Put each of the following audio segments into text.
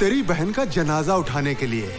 तेरी बहन का जनाजा उठाने के लिए।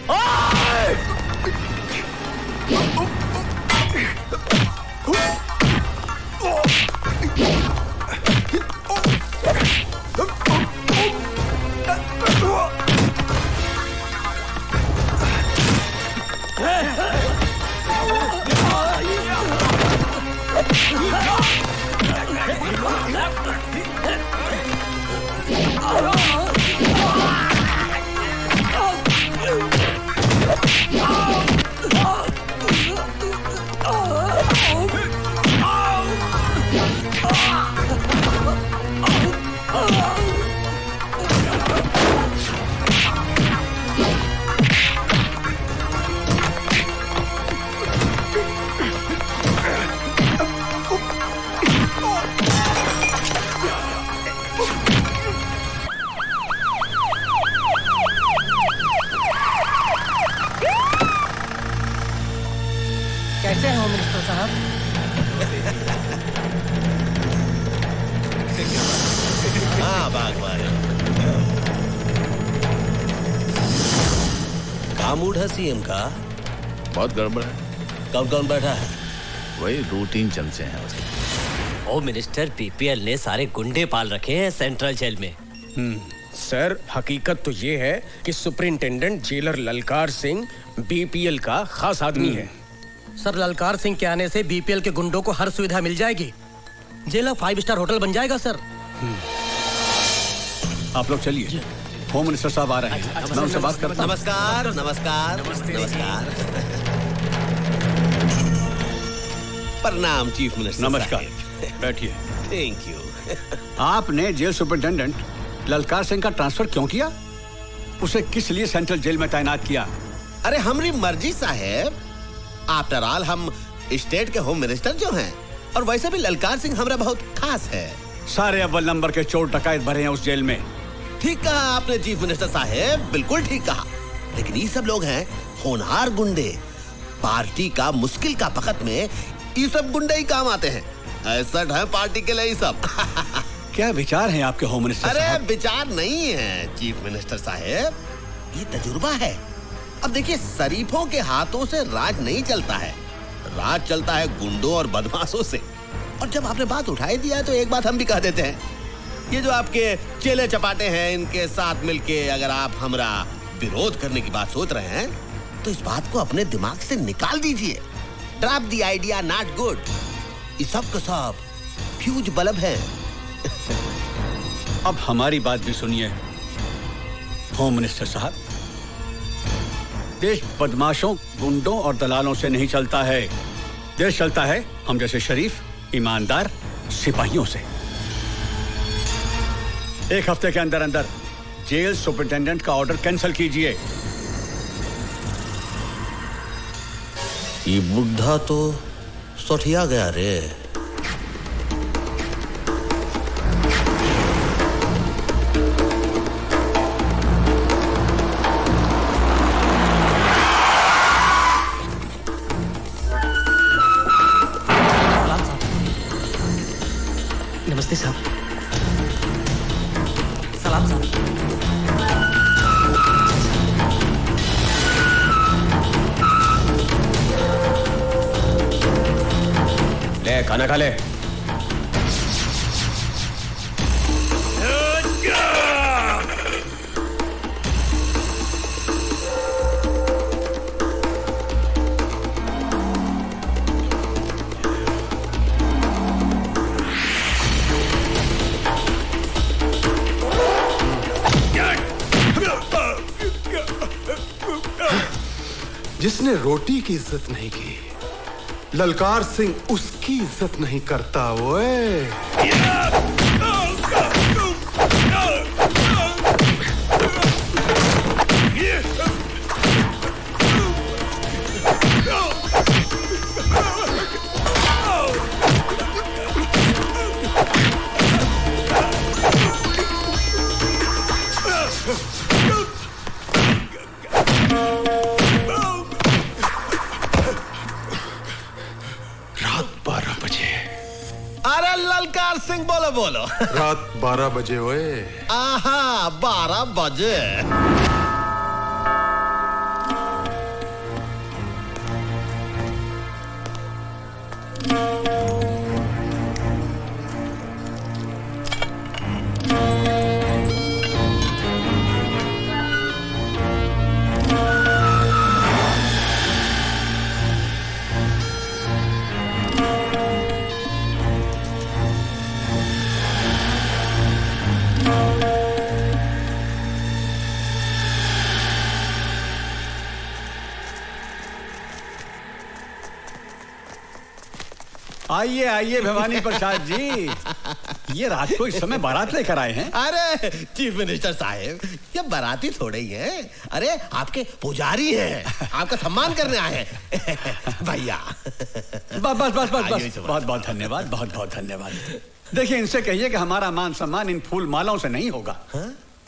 कैसे हैं मिनिस्टर साहब? हाँ बागवान, क्या मूड है सीएम का? बहुत गड़बड़ है। कौन कौन बैठा है? वही रूटीन चलते हैं उसके। ओ मिनिस्टर, बीपीएल ने सारे गुंडे पाल रखे हैं सेंट्रल जेल में। सर, हकीकत तो ये है कि सुपरिंटेंडेंट जेलर ललकार सिंह बीपीएल का खास आदमी है। सर, ललकार सिंह के आने से बीपीएल के गुंडों को हर सुविधा मिल जाएगी। जेल 5 स्टार होटल बन जाएगा सर। आप लोग चलिए, होम मिनिस्टर साहब आ रहे हैं। मैं उनसे बात करता हूं। नमस्कार नमस्कार नमस्कार। प्रणाम चीफ मिनिस्टर। नमस्कार, बैठिए। Thank you. आपने जेल सुपरिंटेंडेंट ललकार सिंह का ट्रांसफर क्यों किया? उसे किस लिए सेंट्रल जेल में तैनात किया? अरे हमारी मर्जी साहेब। आफ्टर ऑल हम स्टेट के होम मिनिस्टर जो हैं, और वैसे भी ललकार सिंह हमारा बहुत खास है। सारे अव्वल नंबर के चोर डकैत भरे हैं उस जेल में। ठीक कहा आपने चीफ मिनिस्टर साहेब, बिल्कुल ठीक कहा। लेकिन ये सब लोग हैं होनहार गुंडे। पार्टी का मुश्किल का वक्त में ये सब गुंडे ही काम आते हैं। ऐसा है पार्टी के लिए ये सब। क्या विचार हैं आपके होम मिनिस्टर अरे साहब? विचार नहीं है चीफ मिनिस्टर साहेब, ये तजुर्बा है। अब देखिए, शरीफों के हाथों से राज नहीं चलता है, राज चलता है गुंडों और बदमाशों से। और जब आपने बात उठाई दिया है तो एक बात हम भी कह देते हैं, ये जो आपके चेले चपाटे हैं, इनके साथ मिलके अगर आप हमरा विरोध करने की बात सोच रहे हैं तो इस बात को अपने दिमाग से निकाल दीजिए। Drop the idea, not good. ये सब का सब फ्यूज बल्ब है। अब हमारी बात भी सुनिए होम मिनिस्टर साहब। देश बदमाशों, गुंडों और दलालों से नहीं चलता है। देश चलता है हम जैसे शरीफ, ईमानदार सिपाहियों से। एक हफ्ते के अंदर अंदर जेल सुपरिटेंडेंट का ऑर्डर कैंसिल कीजिए। ये बुढ़ा तो सठिया गया रे। नमस्ते साहब। सलाम साहब। ले खाना खा ले। जिसने रोटी की इज्जत नहीं की, ललकार सिंह उसकी इज्जत नहीं करता। ओए ललकार सिंह बोलो बोलो। रात 12 बजे ओए। आहा 12 बजे। आइए आइए भवानी प्रसाद जी, ये रात को इस समय बारात लेकर आए हैं। अरे चीफ मिनिस्टर साहब, ये बाराती थोड़े ही हैं। अरे आपके पुजारी हैं, आपका सम्मान करने आए हैं। भैया बस बस बस बस बस, बहुत बहुत धन्यवाद, बहुत बहुत धन्यवाद। देखिए इनसे कहिए कि हमारा मान सम्मान इन फूल मालाओं से नहीं होगा।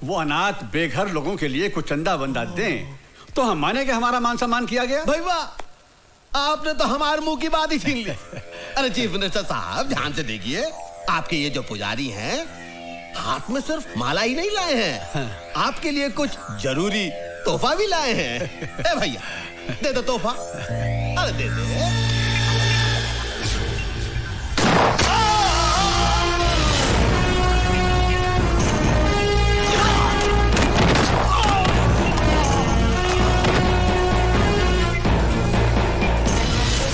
वो अनाथ बेघर लोगों के लिए कुछ चंदा वंदा दें तो हम माने कि हमारा मान सम्मान किया गया। भैया आपने तो हमारे मुंह की बात ही छीन ली। अरे चीफ मिनिस्टर साहब ध्यान से देखिए, आपके ये जो पुजारी हैं हाथ में सिर्फ माला ही नहीं लाए हैं, आपके लिए कुछ जरूरी तोहफा भी लाए हैं। ए भैया दे दो तोहफा। अरे दे दे।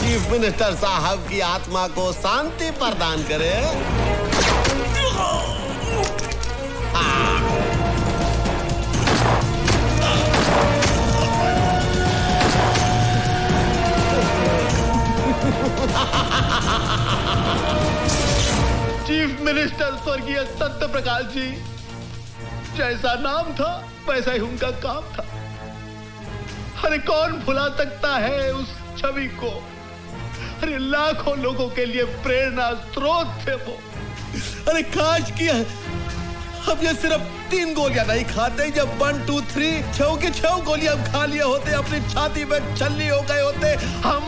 चीफ मिनिस्टर साहब की आत्मा को शांति प्रदान करे। चीफ मिनिस्टर स्वर्गीय सत्य प्रकाश जी, जैसा नाम था वैसा ही उनका काम था। अरे कौन भुला सकता है उस छवि को। अरे लाखों लोगों के लिए प्रेरणा स्रोत थे वो। अरे काश किया हम ये सिर्फ 3 गोलियां नहीं खाते, जब 1 2 3 6 की 6 गोलियां खा लिए होते, अपनी छाती में छल्ली हो गए होते, हम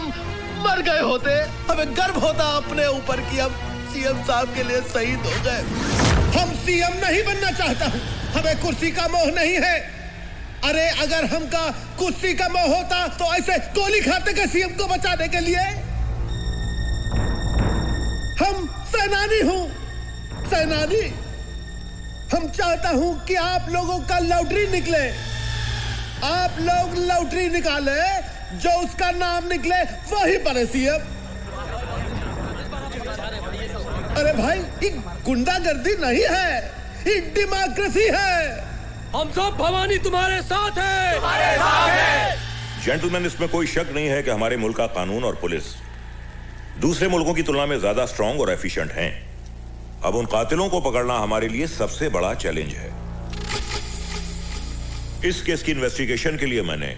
मर गए होते। हमें गर्व होता अपने ऊपर कि हम सीएम साहब के लिए शहीद हो गए। हम सीएम नहीं बनना चाहता हूं, हमें कुर्सी का मोह नहीं है। अरे अगर हमका कुर्सी का मोह होता तो ऐसे गोली खाते के सीएम को बचाने के लिए। हम सेनानी हूं, सेनानी। हम चाहता हूं कि आप लोगों का लॉटरी निकले, आप लोग लॉटरी निकाले, जो उसका नाम निकले वही बने सीएम। अरे भाई ये गुंडागर्दी नहीं है, ये डेमोक्रेसी है। हम सब भवानी तुम्हारे साथ है। जेंटलमैन, इसमें कोई शक नहीं है कि हमारे मुल्क का कानून और पुलिस दूसरे मुल्कों की तुलना में ज्यादा स्ट्रांग और एफिशिएंट हैं। अब उन कातिलों को पकड़ना हमारे लिए सबसे बड़ा चैलेंज है। इस केस की इन्वेस्टिगेशन के लिए मैंने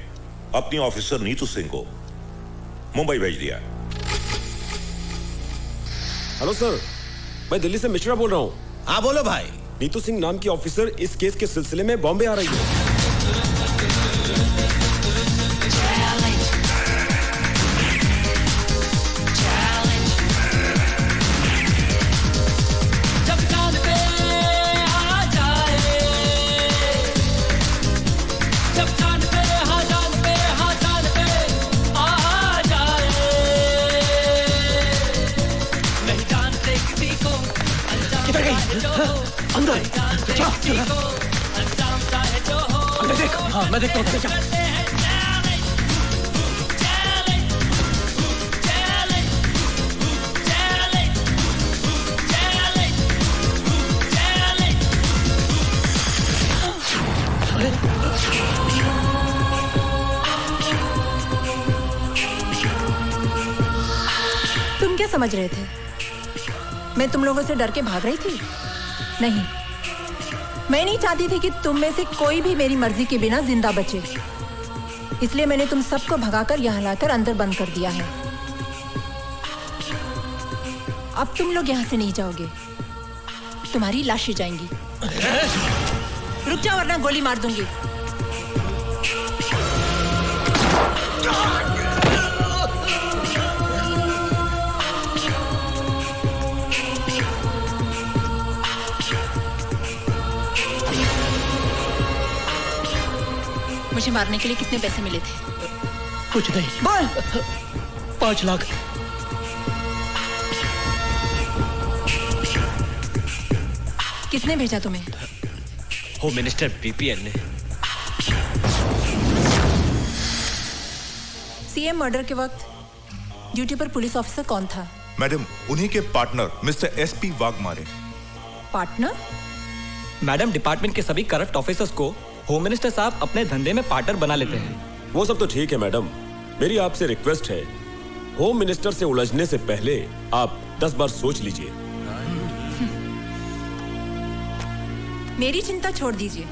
अपनी ऑफिसर नीतू सिंह को मुंबई भेज दिया। हेलो सर, मैं दिल्ली से मिश्रा बोल रहा हूँ। हाँ बोलो भाई। नीतू सिंह नाम की ऑफिसर इस केस के सिलसिले में बॉम्बे आ रही है। अंदर देख। हाँ मैं देखता हूँ। तुम क्या समझ रहे थे? मैं तुम लोगों से डर के भाग रही थी? नहीं, मैं नहीं चाहती थी कि तुम में से कोई भी मेरी मर्जी के बिना जिंदा बचे। इसलिए मैंने तुम सबको भगाकर यहाँ लाकर अंदर बंद कर दिया है। अब तुम लोग यहाँ से नहीं जाओगे, तुम्हारी लाशें जाएंगी। रुक जाओ वरना गोली मार दूंगी। मुझे मारने के लिए कितने पैसे मिले थे? कुछ नहीं। बोल। 5 लाख। किसने भेजा तुम्हें? होम मिनिस्टर बीपीएल ने। सीएम मर्डर के वक्त ड्यूटी पर पुलिस ऑफिसर कौन था? मैडम, उन्हीं के partner mister SP Waghmare. Partner? Madam, department के सभी करप्ट ऑफिसर्स को होम मिनिस्टर साहब अपने धंधे में पार्टनर बना लेते हैं। वो सब तो ठीक है मैडम, मेरी आपसे रिक्वेस्ट है, होम मिनिस्टर से उलझने से पहले आप 10 बार सोच लीजिए। मेरी चिंता छोड़ दीजिए।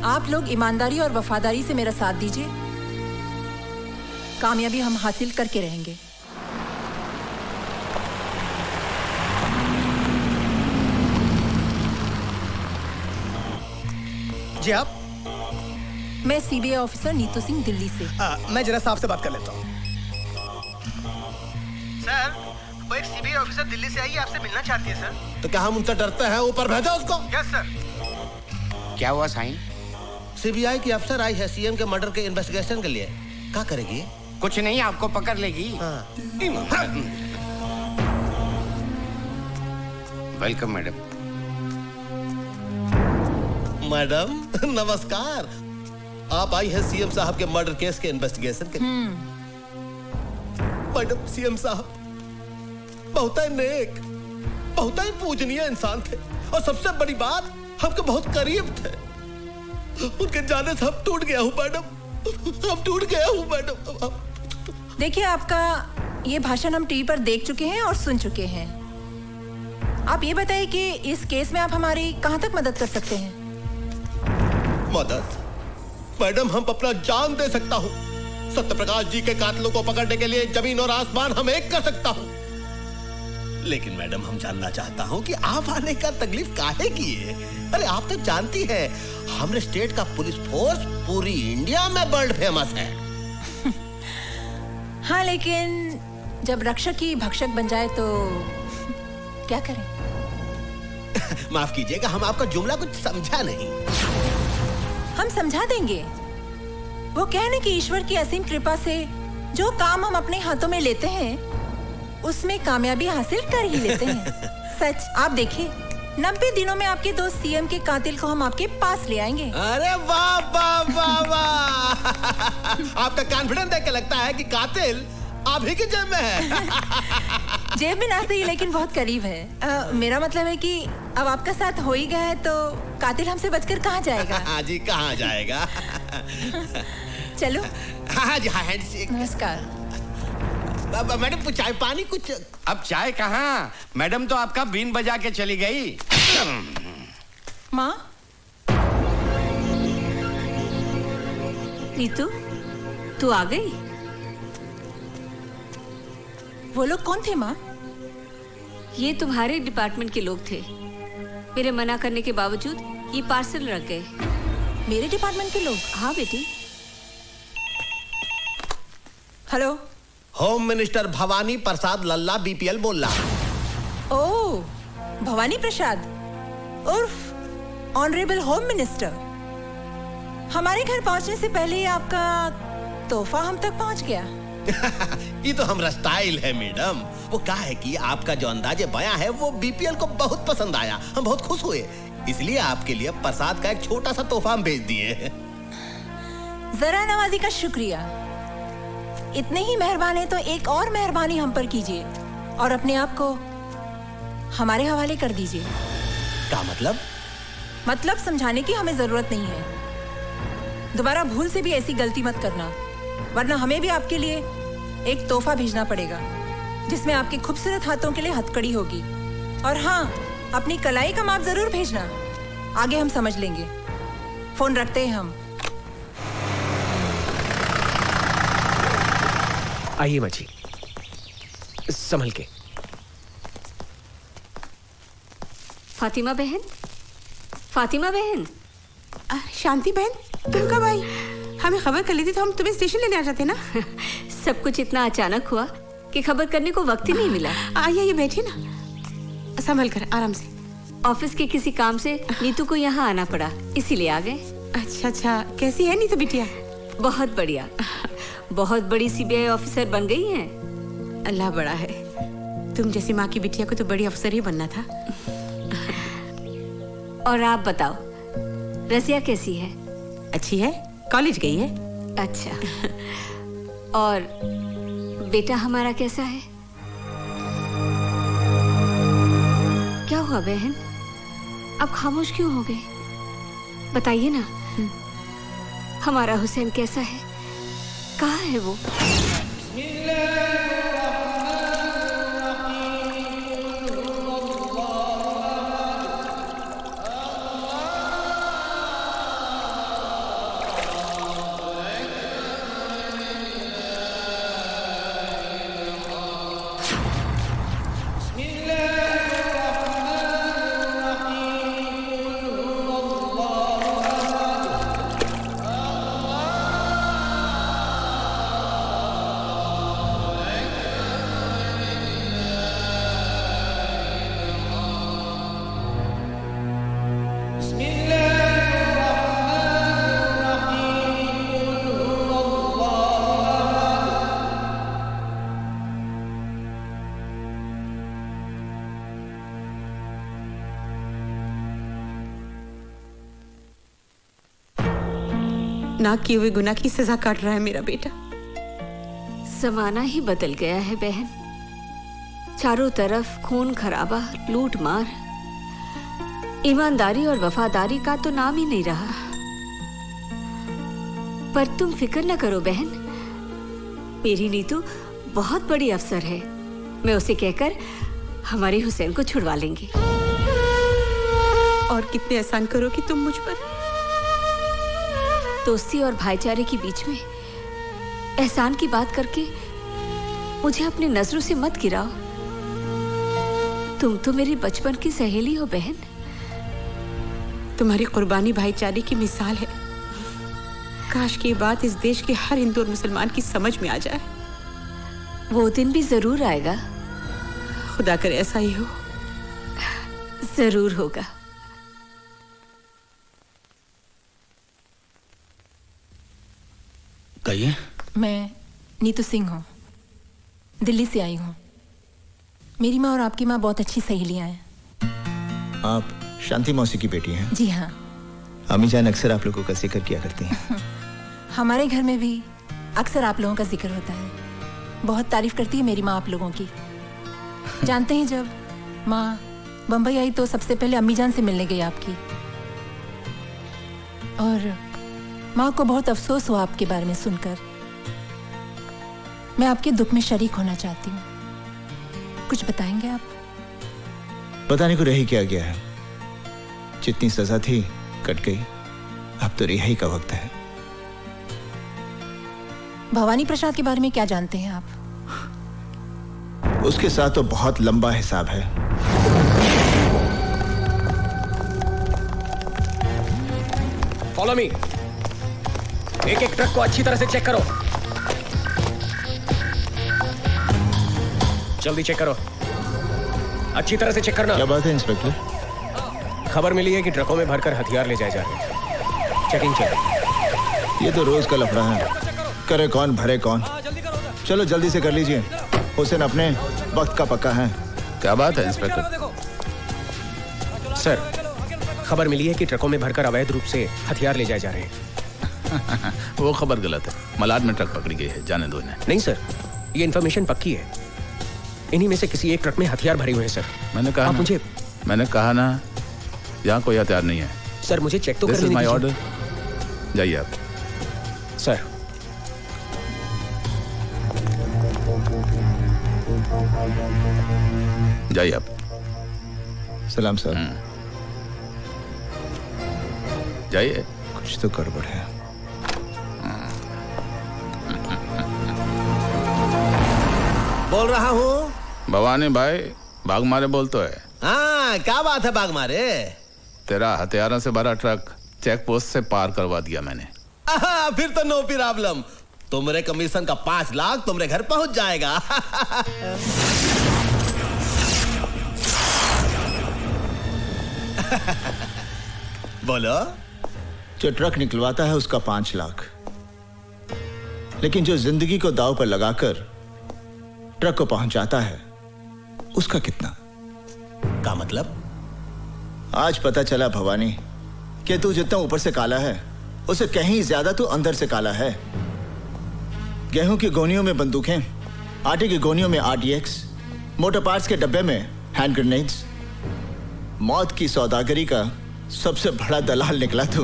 आप लोग ईमानदारी और वफादारी से मेरा साथ दीजिए, कामयाबी हम हासिल करके रहेंगे। जी आप? मैं सीबीआई ऑफिसर नीतू सिंह, दिल्ली से। मैं जरा साहब से बात कर लेता हूँ। सर, वो एक सीबीआई ऑफिसर दिल्ली से आई है, आपसे मिलना चाहती है सर। तो क्या हम उनसे डरते हैं? ऊपर भेजा उसको। Yes sir. क्या हुआ साईं? सीबीआई की अफसर आई है सीएम के मर्डर के इन्वेस्टिगेशन के लिए। क्या करेगी? कुछ नहीं, आपको पकड़ लेगी। Welcome madam. मैडम नमस्कार। आप आई हैं सीएम साहब के मर्डर केस के इन्वेस्टिगेशन के लिए। मैडम, सीएम साहब बहुत ही नेक, बहुत ही पूजनीय इंसान थे, और सबसे बड़ी बात, हमके बहुत करीब थे। उनके जाने से हम टूट गया हूँ मैडम, हम टूट गया हूँ मैडम। देखिए, आपका ये भाषण हम टीवी पर देख चुके हैं और सुन चुके हैं। आप ये बताइए कि इस केस में आप हमारी कहां तक मदद कर सकते हैं? मदद? मैडम, हम अपना जान दे सकता हूँ। सत्यप्रकाश जी के कातिलों को पकड़ने के लिए जमीन और आसमान हम एक कर सकता हूँ। लेकिन मैडम, हम जानना चाहता हूँ कि आप आने का तकलीफ काहे की है? अरे आप तो जानती हैं, हमारे स्टेट का पुलिस फोर्स पूरी इंडिया में वर्ल्ड फेमस है। हाँ, लेकिन जब रक्षक ही भक्षक बन जाए तो क्या करें? माफ कीजिएगा, हम आपका जुमला कुछ समझा नहीं। हम समझा देंगे। वो कहने कि ईश्वर की असीम कृपा से जो काम हम अपने हाथों में लेते हैं, उसमें कामयाबी हासिल कर ही लेते हैं। सच, आप देखिए, 90 दिनों में आपके दोस्त सीएम के कातिल को हम आपके पास ले आएंगे। अरे वाह वाह वाह वाह! आपका कॉन्फिडेंस देख के लगता है कि कातिल आप ही की जेब में है। जेब में ना सही, लेकिन बहुत करीब है। मेरा मतलब है कि अब आपका साथ हो ही गया है तो कातिल हमसे बचकर कहाँ जाएगा? हाँ जी, कहाँ जाएगा? चलो। हाँ जी, हाँ हैंडशेक। नमस्कार। मैडम, कुछ चाय पानी कुछ? अब चाय कहाँ, मैडम तो आपका बीन बजा के चली गई। माँ? नीतू, तू आ गई? वो लोग कौन थे माँ? ये तुम्हारे डिपार्टमेंट के लोग थे। मेरे मना करने के बावजूद ये पार्सल रख गए। मेरे डिपार्टमेंट के लोग? हाँ बेटी। हेलो, होम मिनिस्टर भवानी प्रसाद लल्ला बीपीएल बोल रहा। ओह, भवानी प्रसाद उर्फ ऑनरेबल होम मिनिस्टर। हमारे घर पहुंचने से पहले ही आपका तोहफा हम तक पहुंच गया। ये तो हमारा स्टाइल है मैडम। वो क्या है कि आपका जो अंदाजे बयां है वो बीपीएल को बहुत पसंद आया, हम बहुत खुश हुए, इसलिए आपके लिए प्रसाद का एक छोटा सा तोहफा हम भेज दिए। जरा नवाजी का शुक्रिया। इतने ही मेहरबान है तो एक और मेहरबानी हम पर कीजिए और अपने आप को हमारे हवाले कर दीजिए। क्या मतलब? मतलब समझाने की हमें जरूरत नहीं है। दोबारा भूल से भी ऐसी गलती मत करना, वरना हमें भी आपके लिए एक तोहफा भेजना पड़ेगा जिसमें आपके खूबसूरत हाथों के लिए हथकड़ी होगी। और हाँ, अपनी कलाई का माप जरूर भेजना, आगे हम समझ लेंगे। फोन रखते हैं हम। आइए माँ जी, संभल के। फातिमा बहन, फातिमा बहन। शांति बहन, तुम कब आई? हमें खबर कर ली थी तो हम तुम्हें स्टेशन लेने आ जाते ना। सब कुछ इतना अचानक हुआ कि खबर करने को वक्त ही नहीं मिला। आइए बैठिए ना, संभल कर, आराम से। ऑफिस के किसी काम से नीतू को यहाँ आना पड़ा, इसीलिए आ गए। अच्छा अच्छा, कैसी है नीतू बिटिया? बहुत बढ़िया। बहुत बड़ी सीबीआई ऑफिसर बन गई हैं। अल्लाह बड़ा है। तुम जैसी माँ की बिटिया को तो बड़ी अफसर ही बनना था। और आप बताओ, रजिया कैसी है? अच्छी है, कॉलेज गई है। अच्छा। और बेटा हमारा कैसा है? क्या हुआ बहन, आप खामोश क्यों हो गए? बताइए ना, हमारा हुसैन कैसा है? कहाँ है वो? ना किए हुए गुनाह की सजा काट रहा है मेरा बेटा। जमाना ही बदल गया है बहन। चारों तरफ खून खराबा, लूट मार, ईमानदारी और वफादारी का तो नाम ही नहीं रहा। पर तुम फिक्र न करो बहन, मेरी नीतू बहुत बड़ी अफसर है। मैं उसे कहकर हमारे हुसैन को छुड़वा लेंगे। और कितने एहसान करोगी तुम मुझ पर। दोस्ती और भाईचारे के बीच में एहसान की बात करके मुझे अपनी नजरों से मत गिराओ। तुम तो मेरी बचपन की सहेली हो बहन। तुम्हारी कुर्बानी भाईचारे की मिसाल है। काश की बात इस देश के हर हिंदू और मुसलमान की समझ में आ जाए। वो दिन भी जरूर आएगा। खुदा करे ऐसा ही हो। जरूर होगा। कहिए। मैं नीतू सिंह हूँ, दिल्ली से आई हूँ। मेरी माँ और आपकी माँ बहुत अच्छी सहेलियाँ हैं। आप शांति मौसी की बेटी हैं? जी हाँ। अम्मी जान अक्सर आप लोगों का जिक्र किया करती हैं। हमारे घर में भी अक्सर आप लोगों का जिक्र होता है। बहुत तारीफ करती है मेरी माँ आप लोगों की। जानते हैं, जब माँ बम्बई आई तो सबसे पहले अम्मी जान से मिलने गई आपकी, और माँ को बहुत अफसोस हुआ आपके बारे में सुनकर। मैं आपके दुख में शरीक होना चाहती हूँ। कुछ बताएंगे आप? बताने को रह ही क्या गया है। जितनी सजा थी कट गई, अब तो रिहाई का वक्त है। भवानी प्रसाद के बारे में क्या जानते हैं आप? उसके साथ तो बहुत लंबा हिसाब है। Follow me. एक एक ट्रक को अच्छी तरह से चेक करो। जल्दी चेक करो, अच्छी तरह से चेक करना। क्या बात है इंस्पेक्टर? खबर मिली है कि ट्रकों में भरकर हथियार ले जाए जा रहे हैं। चेकिंग चल। ये तो रोज का लफड़ा है। करे कौन भरे कौन। चलो जल्दी से कर लीजिए। हुसैन अपने वक्त का पक्का है। क्या बात है इंस्पेक्टर? सर, खबर मिली है कि ट्रकों में भरकर अवैध रूप से हथियार ले जाए जा रहे हैं। वो खबर गलत है। मलाड में ट्रक पकड़ी गई है, जाने दो इन्हें। नहीं सर, ये इन्फॉर्मेशन पक्की है। इन्हीं में से किसी एक ट्रक में हथियार भरे हुए हैं सर। मैंने कहा ना, यहाँ कोई हथियार नहीं है। सर मुझे चेक तो करने दीजिए। दीजिए। My order. जाइए आप। सर, जाइए आप। सलाम सर। जाइए। कुछ तो गड़बड़ है। बोल रहा हूँ। भवानी भाई, भाग मारे बोल तो है। हाँ, क्या बात है भाग मारे? तेरा हथियारों से भरा ट्रक चेक पोस्ट से पार करवा दिया मैंने। फिर तो नो प्रॉब्लम। तुम्हारे कमीशन का 5 लाख तुम्हारे घर पहुंच जाएगा। बोलो। जो ट्रक निकलवाता है उसका 5 लाख, लेकिन जो जिंदगी को दांव पर लगाकर ट्रक को पहुंचाता है उसका कितना? का मतलब? आज पता चला भवानी कि तू जितना ऊपर से काला है उससे कहीं ज्यादा तू अंदर से काला है। गेहूं की गोनियों में बंदूकें, आटे की गोनियों में RDX, मोटर पार्ट्स के डब्बे में हैंड ग्रेनेड्स। मौत की सौदागरी का सबसे बड़ा दलाल निकला तू।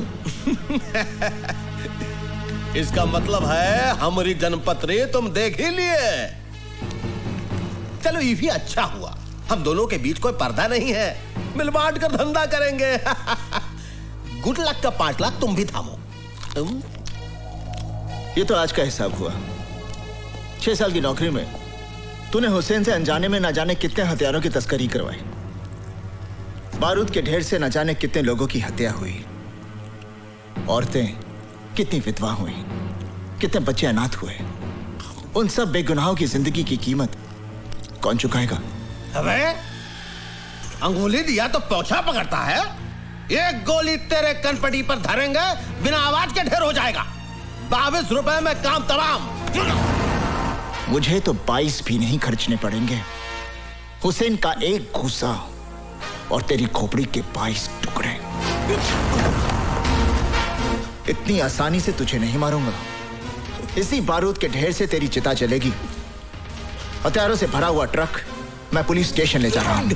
इसका मतलब है हमारी जनपत्री तुम देख ही लिए। चलो ये भी अच्छा हुआ, हम दोनों के बीच कोई पर्दा नहीं है, मिल बांट कर धंधा करेंगे। गुड लक का 5 लाख तुम भी थामो। ये तो आज का हिसाब हुआ। 6 साल की नौकरी में तूने हुसैन से अनजाने में ना जाने कितने हथियारों की तस्करी करवाई, बारूद के ढेर से न जाने कितने लोगों की हत्या हुई, औरतें कितनी विधवा हुई, कितने बच्चे अनाथ हुए। उन सब बेगुनाहों की जिंदगी की कीमत कौन चुकाएगा? अबे अंगुली दिया तो पोछा पकड़ता है। एक गोली तेरे कनपटी पर धरेंगे, बिना आवाज के ढेर हो जाएगा। 22 रुपए में काम तमाम। मुझे तो 22 भी नहीं खर्चने पड़ेंगे। हुसैन का एक घूसा और तेरी खोपड़ी के 22 टुकड़े। इतनी आसानी से तुझे नहीं मारूंगा। इसी बारूद के ढेर से तेरी चिता चलेगी। हथियारों से भरा हुआ ट्रक मैं पुलिस स्टेशन ले जा रहा हूं।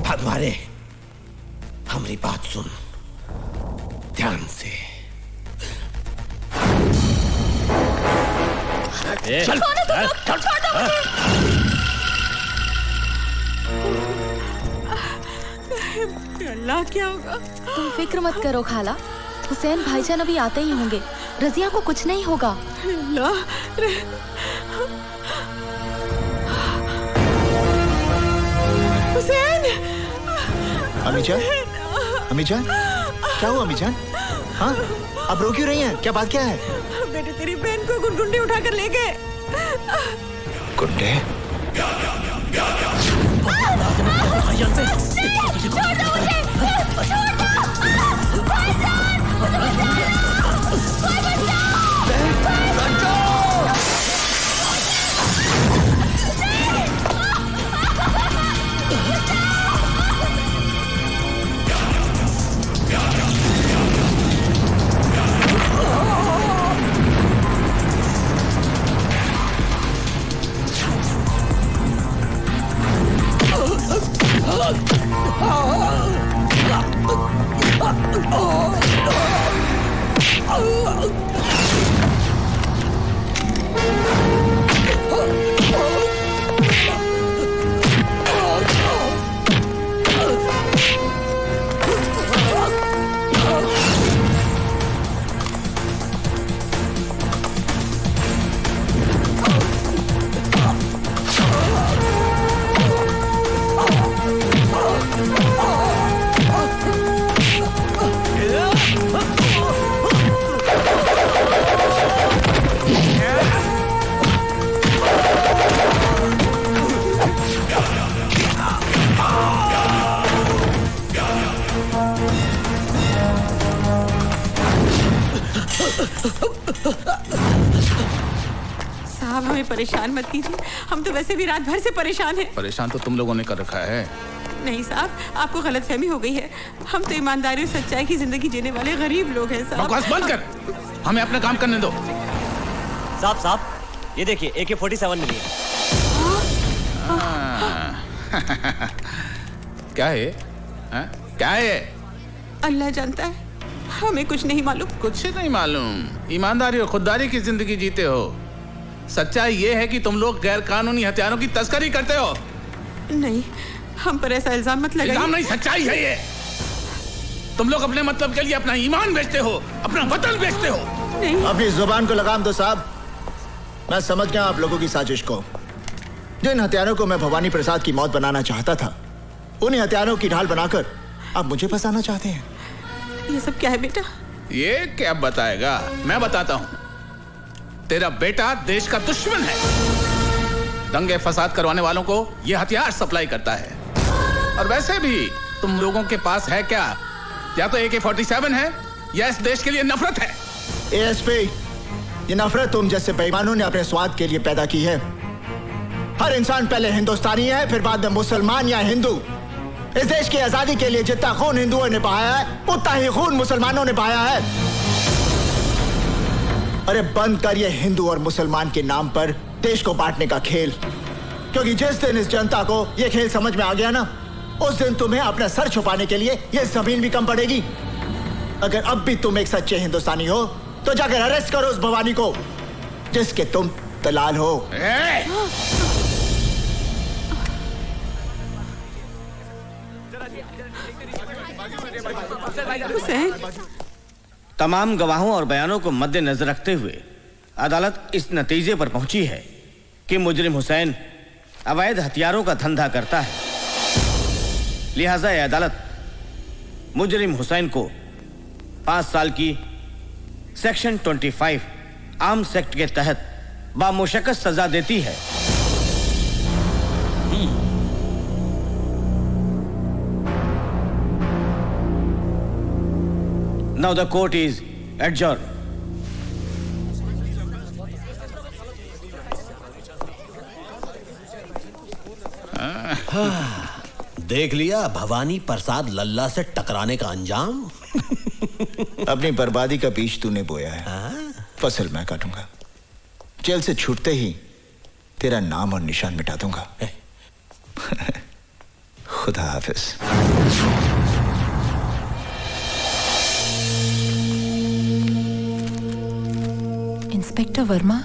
भगवाने, हमारी बात सुन ध्यान से। चल, अल्लाह क्या होगा? तुम फिक्र मत करो खाला, हुसैन भाईजान अभी आते ही होंगे। रजिया को कुछ नहीं होगा। हुसैन! अमीजान, अमीजान, क्या हुआ अमीजान? हाँ, अब रो क्यों रही हैं? क्या बात क्या है? बेटे तेरी बहन को गुंडे उठाकर ले गए। गुंडे? साहब हमें परेशान मत कीजिए, हम तो वैसे भी रात भर से परेशान हैं। परेशान तो तुम लोगों ने कर रखा है। नहीं साहब, आपको गलतफहमी हो गई है। हम तो ईमानदारी और सच्चाई की जिंदगी जीने वाले गरीब लोग हैं साहब। बकवास बंद कर, हमें अपना काम करने दो। साहब, ये देखिए AK-47 मिली है। क्या है? क्या है? अल्लाह जानता है, हमें कुछ नहीं मालूम। कुछ नहीं मालूम? ईमानदारी और खुददारी की जिंदगी जीते हो। सच्चाई ये है कि तुम लोग गैर कानूनी हथियारों की तस्करी करते हो। नहीं, हम पर ऐसा इल्जाम मत लगाइए। इल्जाम नहीं, सच्चाई है ये। तुम लोग अपने मतलब के लिए अपना ईमान बेचते हो, अपना वतन बेचते हो। नहीं। अपनी जुबान को लगाम दो साहब। मैं समझ गया आप लोगों की साजिश को। जिन हथियारों को मैं भवानी प्रसाद की मौत बनाना चाहता था, उन्हीं हथियारों की ढाल बनाकर आप मुझे फंसाना चाहते हैं। ये सब क्या है बेटा? ये क्या बताएगा, मैं बताता हूं। तेरा बेटा देश का दुश्मन है। दंगे फसाद करवाने वालों को ये हथियार सप्लाई करता है। और वैसे भी तुम लोगों के पास है क्या? या तो AK-47 है या इस देश के लिए नफरत है। एएसपी, ये नफरत तुम जैसे बेईमानों ने अपने स्वाद के लिए पैदा की है। हर इंसान पहले हिंदुस्तानी है, फिर बाद में मुसलमान या हिंदू। इस देश की आजादी के लिए जितना खून हिंदुओं ने बहाया है, उतना ही खून मुसलमानों ने बहाया है। अरे बंद कर ये हिंदू और मुसलमान के नाम पर देश को बांटने का खेल, क्योंकि जिस दिन इस जनता को ये खेल समझ में आ गया ना, उस दिन तुम्हें अपना सर छुपाने के लिए ये जमीन भी कम पड़ेगी। अगर अब भी तुम एक सच्चे हिंदुस्तानी हो तो जाकर अरेस्ट करो उस भवानी को जिसके तुम दलाल हो। तमाम गवाहों और बयानों को मद्देनजर रखते हुए अदालत इस नतीजे पर पहुंची है कि मुजरिम हुसैन अवैध हथियारों का धंधा करता है। लिहाजा यह अदालत मुजरिम हुसैन को 5 साल की सेक्शन 25 आर्म्स एक्ट के तहत बामुशक्कत सजा देती है। Now the court is adjourned. देख लिया भवानी प्रसाद लल्ला से टकराने का अंजाम। अपनी बर्बादी का बीज तूने बोया है, फसल मैं काटूंगा। जेल से छूटते ही तेरा नाम और निशान मिटा दूंगा। खुदा हाफिज। इंस्पेक्टर वर्मा,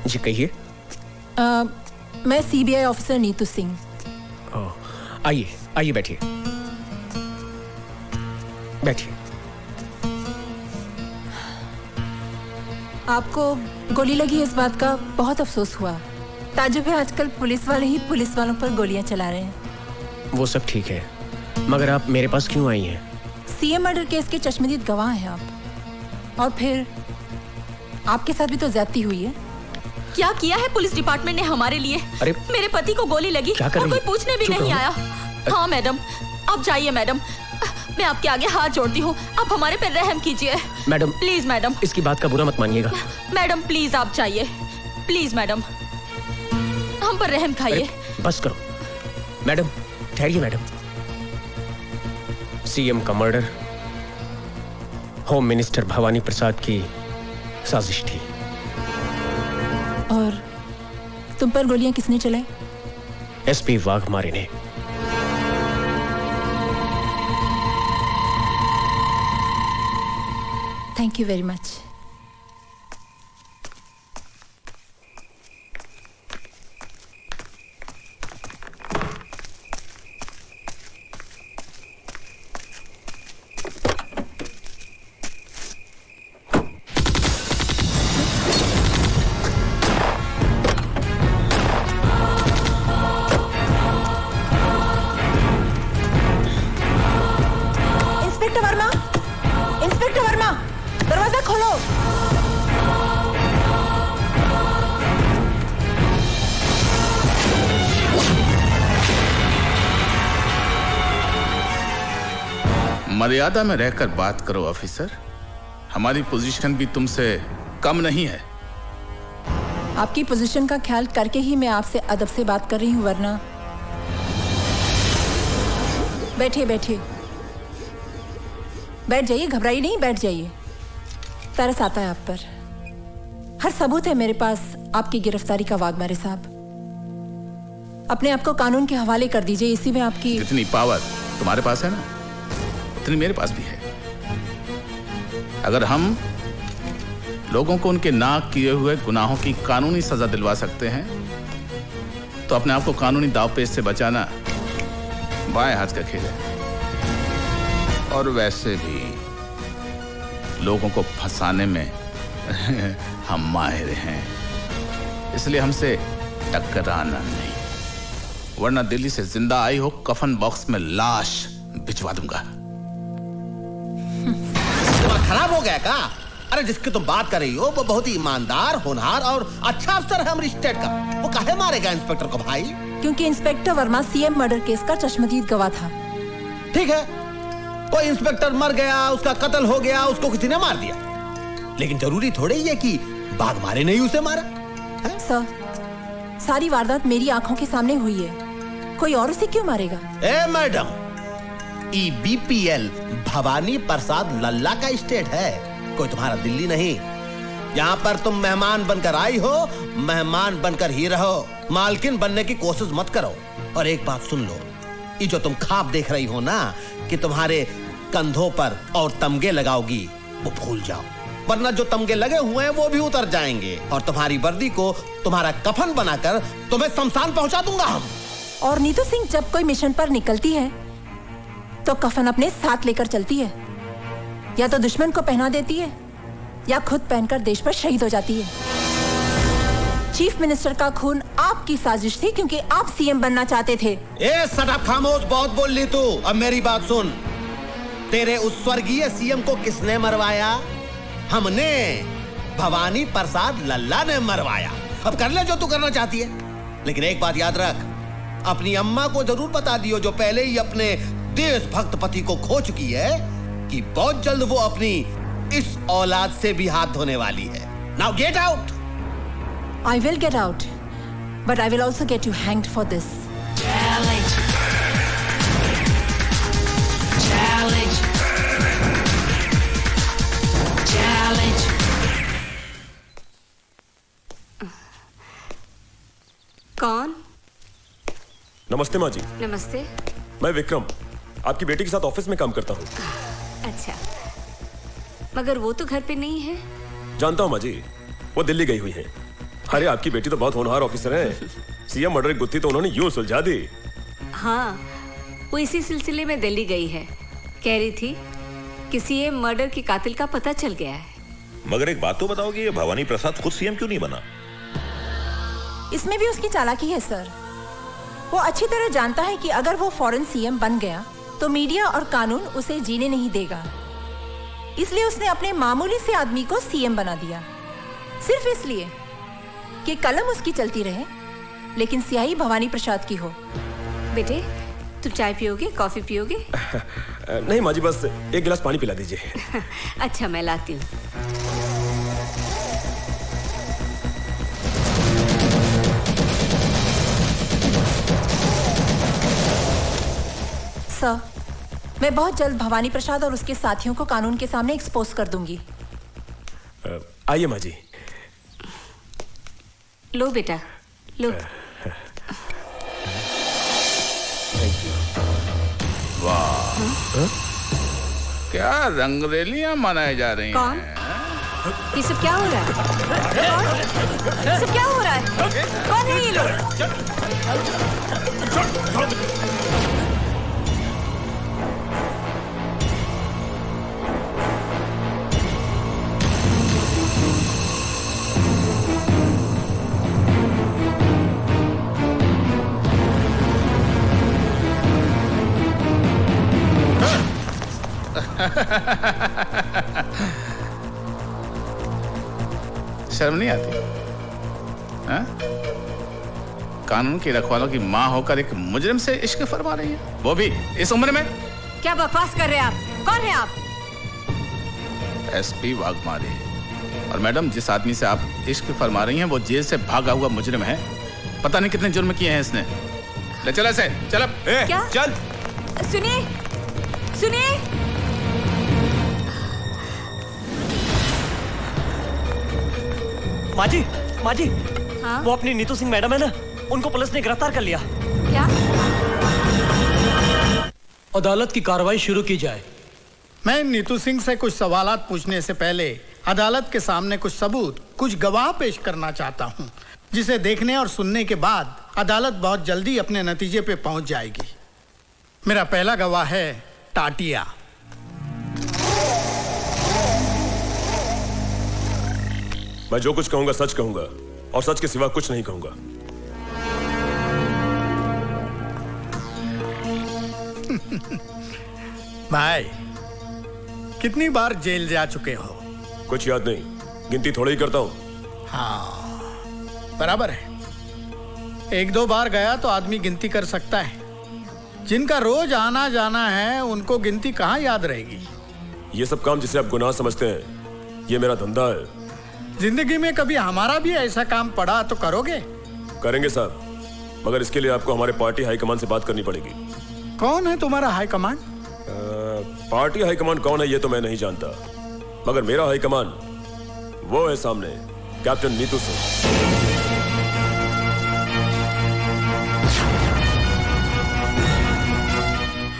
जी कहिए। मैं सीबीआई ऑफिसर नीतू सिंह। आइए आइए, बैठिए बैठिए। आपको गोली लगी इस बात का बहुत अफसोस हुआ। ताजुब है, आजकल पुलिस वाले ही पुलिस वालों पर गोलियां चला रहे हैं। वो सब ठीक है, मगर आप मेरे पास क्यों आई हैं? सीएम मर्डर केस के चश्मदीद गवाह हैं आप, और फिर आपके साथ भी तो ज्यादती हुई है। क्या किया है पुलिस डिपार्टमेंट ने हमारे लिए? अरे मेरे पति को गोली लगी और कोई पूछने भी नहीं आया। हाँ मैडम, आप जाइए मैडम, मैं आपके आगे हाथ जोड़ती हूँ, आप हमारे पे रहम कीजिए मैडम। प्लीज मैडम, इसकी बात का बुरा मत मानिएगा। मैडम प्लीज आप जाइए, प्लीज मैडम, हम पर रहम खाइए। बस करो मैडम, ठहरिए मैडम। सीएम का मर्डर होम मिनिस्टर भवानी प्रसाद की साजिश थी। और तुम पर गोलियां किसने चलाई? एसपी वाघमारे ने। Thank you very much. Inspector Verma, दरवाजा खोलो। मर्यादा में रहकर बात करो ऑफिसर, हमारी पोजीशन भी तुमसे कम नहीं है। आपकी पोजीशन का ख्याल करके ही मैं आपसे अदब से बात कर रही हूँ, वरना। बैठिए बैठिए, बैठ जाइए, घबराइए नहीं, बैठ जाइए। तरस आता है आप पर। हर सबूत है मेरे पास आपकी गिरफ्तारी का, वाघमारे साहब। अपने आप को कानून के हवाले कर दीजिए, इसी में आपकी जितनी पावर तुम्हारे पास है ना, उतनी मेरे पास भी है। अगर हम लोगों को उनके नाक किए हुए गुनाहों की कानूनी सजा दिलवा सकते हैं, तो अपने आप को कानूनी दावपेच से बचाना बाएं हाथ का खेल है। और वैसे भी लोगों को फंसाने में हम माहिर हैं, इसलिए हमसे टकराना नहीं, वरना दिल्ली से जिंदा आई हो कफन बॉक्स में लाश भिजवा दूंगा। दिमाग खराब हो गया का? अरे जिसकी तुम बात कर रही हो वो बहुत ही ईमानदार, होनहार और अच्छा अफसर है हमारी स्टेट का। वो काहे मारेगा इंस्पेक्टर को भाई? क्योंकि inspector Verma CM murder case का चश्मदीद गवाह था। ठीक है, कोई इंस्पेक्टर मर गया, उसका कत्ल हो गया, उसको किसी ने मार दिया, लेकिन जरूरी थोड़े ही है कि बागमारे ने ही उसे मारा। सर, सारी वारदात मेरी आंखों के सामने हुई है, कोई और उसे क्यों मारेगा? ए मैडम, BPL भवानी प्रसाद लल्ला का स्टेट है, कोई तुम्हारा दिल्ली नहीं। यहाँ पर तुम मेहमान बनकर आई हो, मेहमान बनकर ही रहो, मालकिन बनने की कोशिश मत करो। और एक बात सुन लो, ये जो तुम ख्वाब देख रही हो ना कि तुम्हारे कंधों पर और तमगे लगाओगी, वो भूल जाओ, वरना जो तमगे लगे हुए हैं वो भी उतर जाएंगे और तुम्हारी वर्दी को तुम्हारा कफन बनाकर तुम्हें शमशान पहुंचा दूंगा हम। और नीतू सिंह जब कोई मिशन पर निकलती है तो कफन अपने साथ लेकर चलती है, या तो दुश्मन को पहना देती है या खुद पहनकर देश पर शहीद हो जाती है। चीफ मिनिस्टर का खून आपकी साजिश थी क्योंकि आप सीएम बनना चाहते थे। ए सटअप, खामोश, बहुत बोल ली तू। अब मेरी बात सुन, तेरे उस स्वर्गीय सीएम को किसने मरवाया? हमने, भवानी प्रसाद लल्ला ने मरवाया। अब कर ले जो तू करना चाहती है, लेकिन एक बात याद रख, अपनी अम्मा को जरूर बता दियो, जो पहले ही अपने देशभक्त पति को खो चुकी है, कि बहुत जल्द वो अपनी इस औलाद से भी हाथ धोने वाली है। Now get out. I will get out, but I will also get you hanged for this. Challenge. Challenge. Challenge. कौन? नमस्ते माँ जी। नमस्ते। मैं विक्रम, आपकी बेटी के साथ ऑफिस में काम करता हूँ। अच्छा, मगर वो तो घर पे नहीं है। जानता हूँ माँ जी, वो दिल्ली गई हुई है। अरे आपकी बेटी तो बहुत होनहार ऑफिसर है, सीएम मर्डर की गुत्थी तो उन्होंने यूं सुलझा दी। हाँ, वो इसी सिलसिले में दिल्ली गई है, कह रही थी कि सीएम मर्डर के कातिल का पता चल गया है। मगर एक बात तो बताओ कि ये भवानी प्रसाद खुद सीएम क्यों नहीं बना? इसमें भी उसकी चालाकी है सर। वो अच्छी तरह जानता है कि अगर वो फौरन सीएम बन गया तो मीडिया और कानून उसे जीने नहीं देगा, इसलिए उसने अपने मामूली से आदमी को सीएम बना दिया, सिर्फ इसलिए कि कलम उसकी चलती रहे लेकिन स्याही भवानी प्रसाद की हो। बेटे, तुम चाय पियोगे, कॉफी पियोगे? नहीं माँ जी, बस एक गिलास पानी पिला दीजिए। अच्छा, मैं लाती हूँ। सर, मैं बहुत जल्द भवानी प्रसाद और उसके साथियों को कानून के सामने एक्सपोज कर दूंगी। आइए माँ जी। लो बेटा, लो। वाह, क्या रंगरेलियां मनाई जा रही कौन? हैं? ये सब क्या हो रहा है? कौन? ये सब क्या हो रहा है? कौन है ये लोग? शर्म नहीं आती? हाँ? कानून की रखवालों की माँ होकर एक मुजरिम से इश्क फरमा रही है, वो भी इस उम्र में। क्या बकवास कर रहे हैं आप? कौन है आप? SP वाघमारे। और मैडम, जिस आदमी से आप इश्क फरमा रही हैं वो जेल से भागा हुआ मुजरिम है, पता नहीं कितने जुर्म किए हैं इसने। ले चल ऐसे, चल अब। क्या? चल। सुनिए, सुनिए। माँ जी, माँ जी, हाँ? वो अपनी नीतू सिंह मैडम है ना, उनको पुलिस ने गिरफ्तार कर लिया। क्या? अदालत की कार्रवाई शुरू की जाए। मैं नीतू सिंह से कुछ सवालात पूछने से पहले अदालत के सामने कुछ सबूत, कुछ गवाह पेश करना चाहता हूं, जिसे देखने और सुनने के बाद अदालत बहुत जल्दी अपने नतीजे पे पहुंच जाएगी। मेरा पहला गवाह है टाटिया। मैं जो कुछ कहूंगा सच कहूंगा और सच के सिवा कुछ नहीं कहूंगा। भाई, कितनी बार जेल जा चुके हो? कुछ याद नहीं, गिनती थोड़ी ही करता हूं। हाँ, बराबर है। 1-2 बार गया तो आदमी गिनती कर सकता है। जिनका रोज आना जाना है उनको गिनती कहाँ याद रहेगी? ये सब काम जिसे आप गुनाह समझते हैं, ये मेरा धंधा है। जिंदगी में कभी हमारा भी ऐसा काम पड़ा तो करोगे? करेंगे साहब, मगर इसके लिए आपको हमारे पार्टी हाईकमान से बात करनी पड़ेगी। कौन है तुम्हारा हाईकमान? पार्टी हाईकमान कौन है ये तो मैं नहीं जानता, मगर मेरा हाईकमान वो है सामने, कैप्टन नीतू सिंह।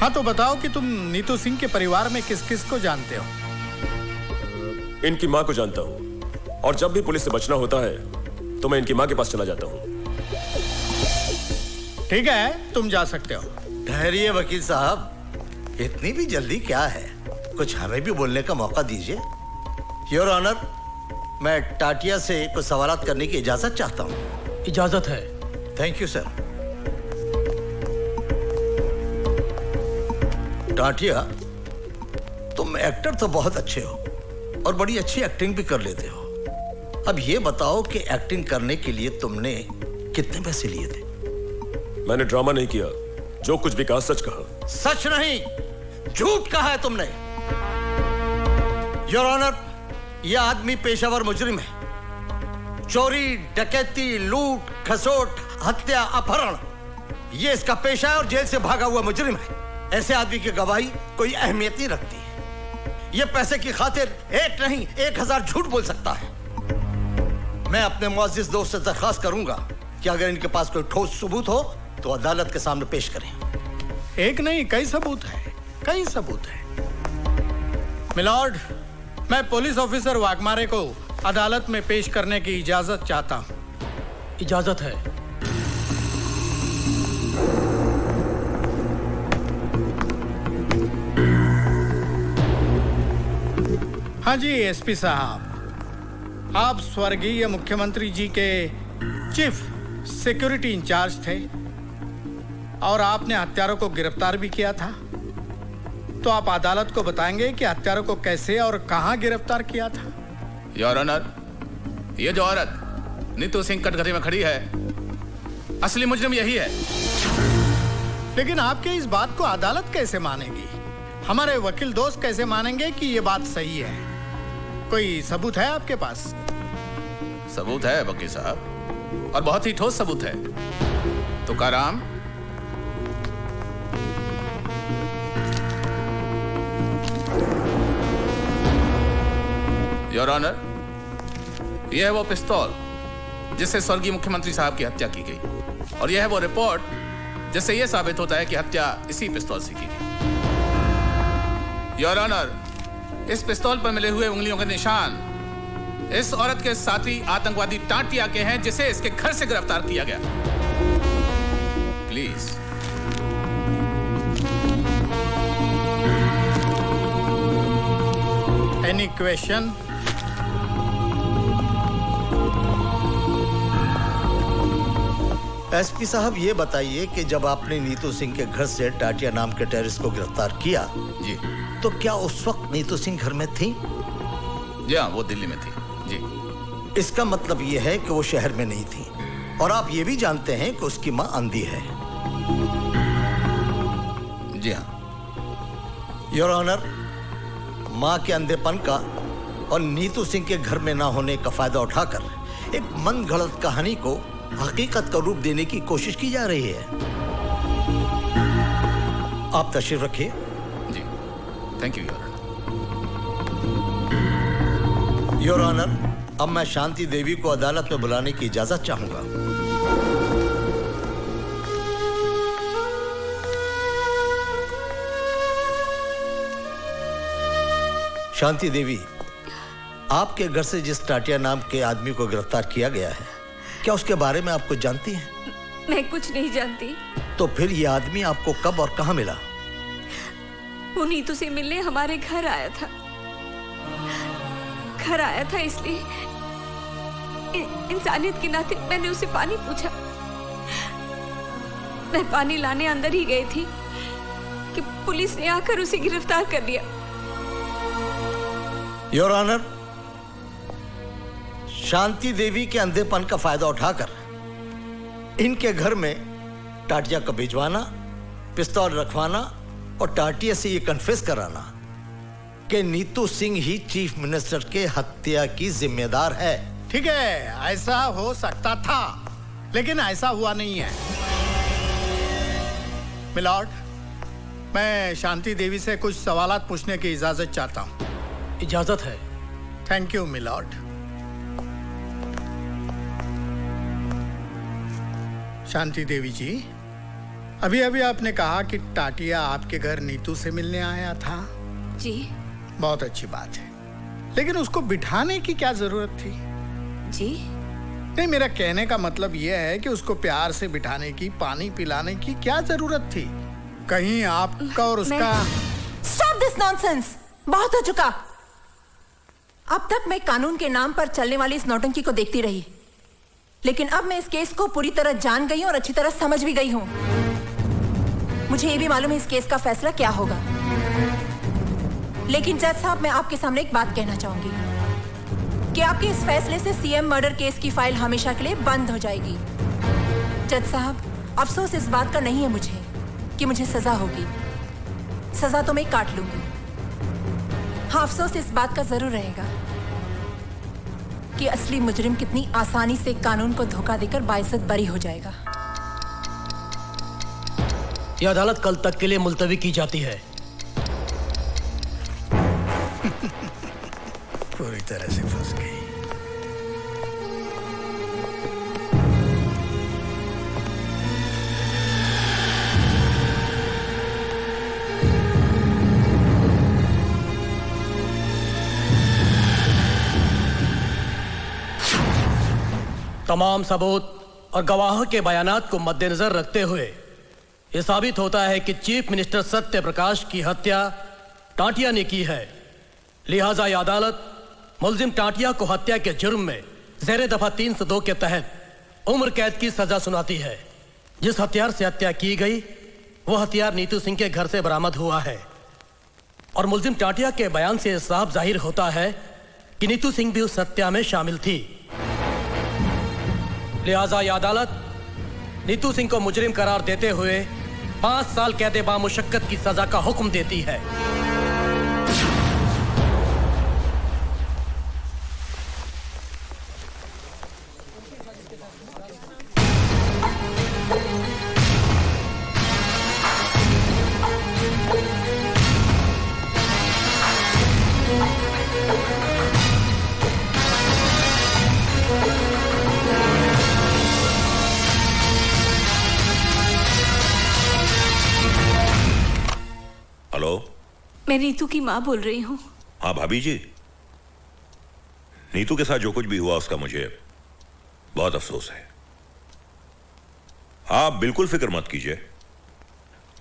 हाँ तो बताओ कि तुम नीतू सिंह के परिवार में किस किस को जानते हो? इनकी माँ को जानता हूँ, और जब भी पुलिस से बचना होता है तो मैं इनकी माँ के पास चला जाता हूँ। ठीक है, तुम जा सकते हो। ठहरिए वकील साहब, इतनी भी जल्दी क्या है? कुछ हमें भी बोलने का मौका दीजिए। योर ऑनर, मैं टाटिया से कुछ सवालात करने की इजाजत चाहता हूँ। इजाजत है। Thank you sir. टाटिया, तुम एक्टर तो बहुत अच्छे हो और बड़ी अच्छी एक्टिंग भी कर लेते हो। अब ये बताओ कि एक्टिंग करने के लिए तुमने कितने पैसे लिए थे? मैंने ड्रामा नहीं किया, जो कुछ भी कहा सच कहा। सच नहीं, झूठ कहा है तुमने। योर ऑनर, यह आदमी पेशावर मुजरिम है। चोरी, डकैती, लूट, खसोट, हत्या, अपहरण, यह इसका पेशा है और जेल से भागा हुआ मुजरिम है। ऐसे आदमी की गवाही कोई अहमियत नहीं रखती है। यह पैसे की खातिर एक नहीं 1000 झूठ बोल सकता है। मैं अपने मुअज़्ज़िज़ दोस्त से दरख्वास्त करूंगा कि अगर इनके पास कोई ठोस सबूत हो तो अदालत के सामने पेश करें। एक नहीं, कई सबूत है, कई सबूत है। मिलॉर्ड, मैं पुलिस ऑफिसर वाघमारे को अदालत में पेश करने की इजाजत चाहता हूं। इजाजत है। हाँ जी एसपी साहब, आप स्वर्गीय मुख्यमंत्री जी के चीफ सिक्योरिटी इंचार्ज थे और आपने हत्यारों को गिरफ्तार भी किया था। तो आप अदालत को बताएंगे कि हत्यारों को कैसे और कहां गिरफ्तार किया था? योर ऑनर, ये जो औरत नीतू सिंह कटघरे में खड़ी है, असली मुजरिम यही है। लेकिन आपके इस बात को अदालत कैसे मानेगी? हमारे वकील दोस्त कैसे मानेंगे कि ये बात सही है? कोई सबूत है आपके पास? सबूत है वकील साहब, और बहुत ही ठोस सबूत है। तुकाराम, योर ऑनर, यह है वो पिस्तौल जिससे स्वर्गीय मुख्यमंत्री साहब की हत्या की गई, और यह है वो रिपोर्ट जिससे यह साबित होता है कि हत्या इसी पिस्तौल से की गई। योर ऑनर, इस पिस्तौल पर मिले हुए उंगलियों के निशान इस औरत के साथी आतंकवादी टाटिया के हैं, जिसे इसके घर से गिरफ्तार किया गया। प्लीज। Any question? एसपी साहब, ये बताइए कि जब आपने नीतू सिंह के घर से टाटिया नाम के टेररिस्ट को गिरफ्तार किया जी, तो क्या उस वक्त नीतू सिंह घर में थी? जी हाँ, वो दिल्ली में थी। जी। इसका मतलब ये है कि वो शहर में नहीं थी, और आप ये भी जानते हैं कि उसकी माँ अंधी है। जी हाँ। योर ऑनर, माँ के अंधेपन का और नीतू सिंह के घर में ना होने का फायदा उठाकर एक मन गढ़ंत कहानी को हकीकत का रूप देने की कोशिश की जा रही है। आप तशरीफ रखिए। जी, थैंक यू योर ऑनर। अब मैं शांति देवी को अदालत में बुलाने की इजाजत चाहूंगा। शांति देवी, आपके घर से जिस टाटिया नाम के आदमी को गिरफ्तार किया गया है, क्या उसके बारे में आप कुछ जानती हैं? मैं कुछ नहीं जानती। तो फिर ये आदमी आपको कब और कहां मिला? वो नीतू से मिलने हमारे घर आया था। घर आया था इंसानियत के नाते मैंने उसे पानी पूछा। मैं पानी लाने अंदर ही गई थी कि पुलिस ने आकर उसे गिरफ्तार कर लिया। योर ऑनर, शांति देवी के अंधेपन का फायदा उठाकर इनके घर में टाटिया को भिजवाना, पिस्तौल रखवाना और टाटिया से ये कन्फेस कराना कि नीतू सिंह ही चीफ मिनिस्टर के हत्या की जिम्मेदार है। ठीक है, ऐसा हो सकता था, लेकिन ऐसा हुआ नहीं है। मिलॉर्ड, मैं शांति देवी से कुछ सवालात पूछने की इजाजत चाहता हूं। इजाजत है। Thank you milord. Shanti Devi ji, अभी अभी आपने कहा कि टाटिया आपके घर नीतू से मिलने आया था। जी। बहुत अच्छी बात है, लेकिन उसको बिठाने की क्या जरूरत थी? जी नहीं, मेरा कहने का मतलब यह है कि उसको प्यार से बिठाने की, पानी पिलाने की क्या जरूरत थी? कहीं आपका और उसका... Stop this nonsense! बहुत हो चुका। अब तक मैं कानून के नाम पर चलने वाली इस नौटंकी को देखती रही, लेकिन अब मैं इस केस को पूरी तरह जान गई हूं और अच्छी तरह समझ भी गई हूं। मुझे ये भी मालूम है इस केस का फैसला क्या होगा। लेकिन जज साहब, मैं आपके सामने एक बात कहना चाहूंगी कि आपके इस फैसले से सीएम मर्डर केस की फाइल हमेशा के लिए बंद हो जाएगी। जज साहब, अफसोस इस बात का नहीं है मुझे कि मुझे सजा होगी। सजा तो मैं काट लूंगी। हाँ, अफसोस इस बात का जरूर रहेगा कि असली मुजरिम कितनी आसानी से कानून को धोखा देकर बाइज्जत बरी हो जाएगा। यह अदालत कल तक के लिए मुलतवी की जाती है। पूरी तरह से फंस गई। तमाम सबूत और गवाहों के बयानात को मद्देनजर रखते हुए यह साबित होता है कि चीफ मिनिस्टर सत्य प्रकाश की हत्या टाटिया ने की है। लिहाजा यह अदालत मुलजिम टाटिया को हत्या के जुर्म में ज़ेरे दफा 302 के तहत उम्र कैद की सजा सुनाती है। जिस हथियार से हत्या की गई वह हथियार नीतू सिंह के घर से बरामद हुआ है और मुलजिम टाटिया के बयान से साफ जाहिर होता है कि नीतू सिंह भी उस हत्या में शामिल थी। लिहाजा यह अदालत नीतू सिंह को मुजरिम करार देते हुए 5 साल कैद बामुशक्कत की सजा का हुक्म देती है। मैं नीतू की माँ बोल रही हूँ। हाँ भाभी जी, नीतू के साथ जो कुछ भी हुआ उसका मुझे बहुत अफसोस है। आप बिल्कुल फिक्र मत कीजिए,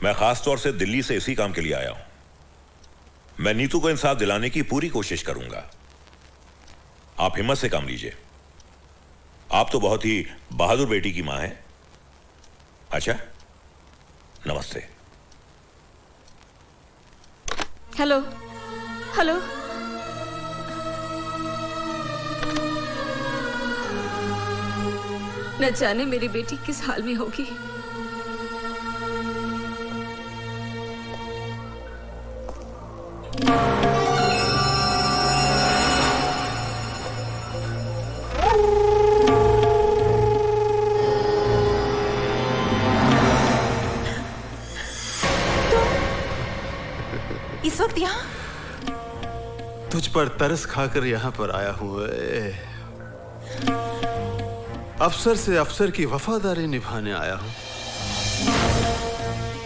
मैं खास तौर से दिल्ली से इसी काम के लिए आया हूं। मैं नीतू को इंसाफ दिलाने की पूरी कोशिश करूंगा। आप हिम्मत से काम लीजिए। आप तो बहुत ही बहादुर बेटी की मां हैं। अच्छा, नमस्ते। हेलो हेलो, न जाने मेरी बेटी किस हाल में होगी। इस वक्त यहाँ? तुझ पर तरस खाकर यहाँ पर आया हूँ। अफसर से अफसर की वफादारी निभाने आया हूँ।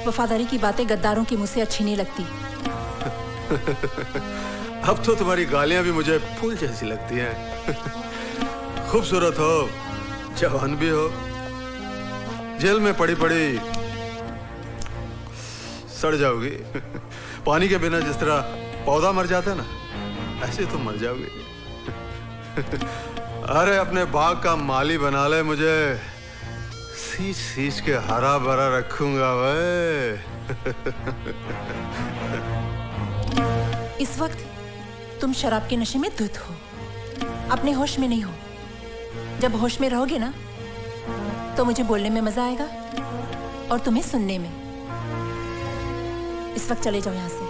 वफादारी की बातें गद्दारों के मुंह से अच्छी नहीं लगती। अब तो तुम्हारी गालियां भी मुझे फूल जैसी लगती हैं। खूबसूरत हो, जवान भी हो, जेल में पड़ी पड़ी सड़ जाओगी। पानी के बिना जिस तरह पौधा मर जाता है ना, ऐसे तुम मर जाओगे। अरे अपने बाग का माली बना ले मुझे, सींच सींच के हरा भरा रखूंगा वे। इस वक्त तुम शराब के नशे में धुत हो, अपने होश में नहीं हो। जब होश में रहोगे ना तो मुझे बोलने में मजा आएगा और तुम्हें सुनने में। इस वक्त चले जाओ यहाँ से।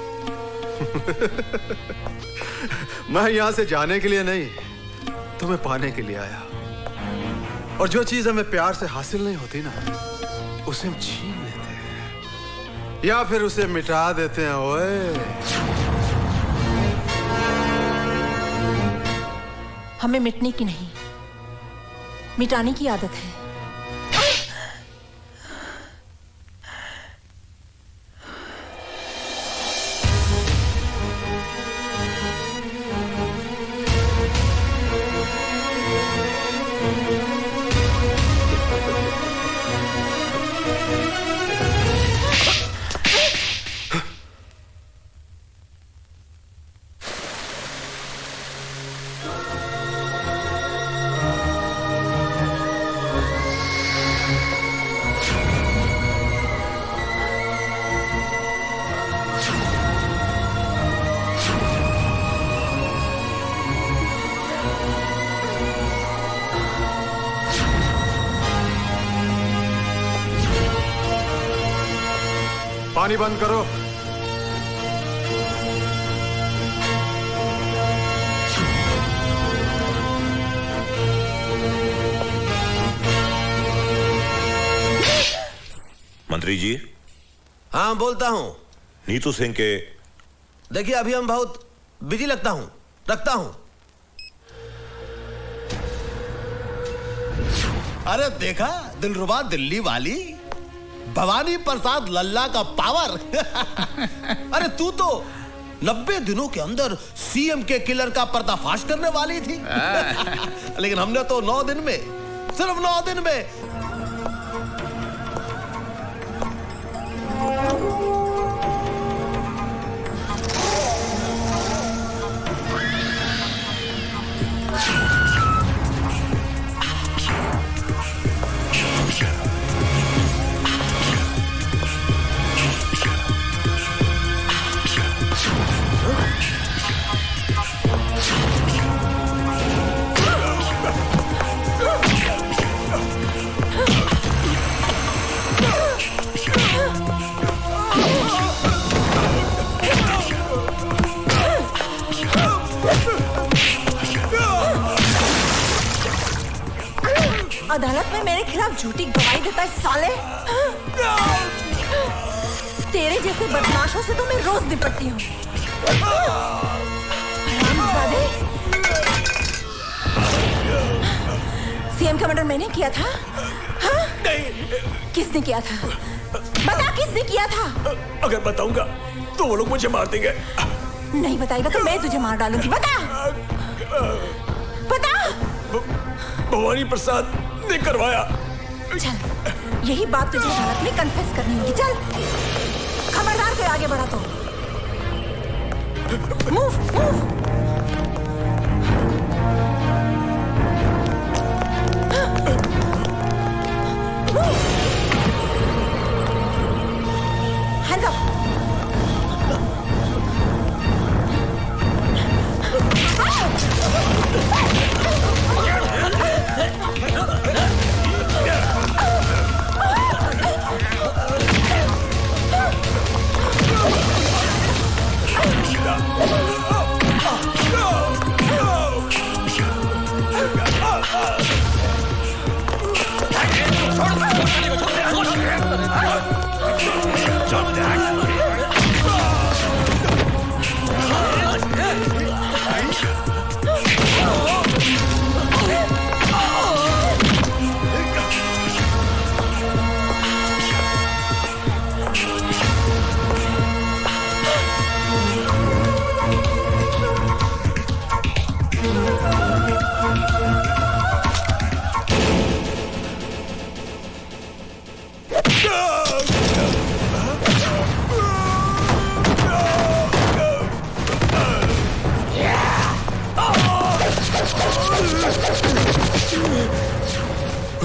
मैं यहाँ से जाने के लिए नहीं, तुम्हें पाने के लिए आया। और जो चीज हमें प्यार से हासिल नहीं होती ना, उसे हम छीन लेते हैं या फिर उसे मिटा देते हैं। ओए हमें मिटने की नहीं, मिटाने की आदत है। पानी बंद करो। मंत्री जी। हाँ बोलता हूं। नीतू सिंह के देखिए अभी हम बहुत बिजी रखता हूं। अरे देखा दिलरुबा दिल्ली वाली भवानी प्रसाद लल्ला का पावर। अरे तू तो 90 दिनों के अंदर सीएम के किलर का पर्दाफाश करने वाली थी। लेकिन हमने तो 9 दिन में, सिर्फ 9 दिन में। अदालत में मेरे खिलाफ झूठी गवाही देता है साले। तेरे जैसे बदमाशों से तो मैं रोज निपटती हूँ। सीएम का मर्डर मैंने किया था? हाँ? किसने किया था? बता किसने किया था? अगर बताऊंगा तो वो लोग मुझे मार देंगे। नहीं बताएगा तो मैं तुझे मार डालूंगी। बता। भवानी प्रसाद ने करवाया। चल यही बात तुझे अदालत में कन्फेस करनी होगी। चल खबरदार कोई आगे बढ़ा तो move move. Hands up.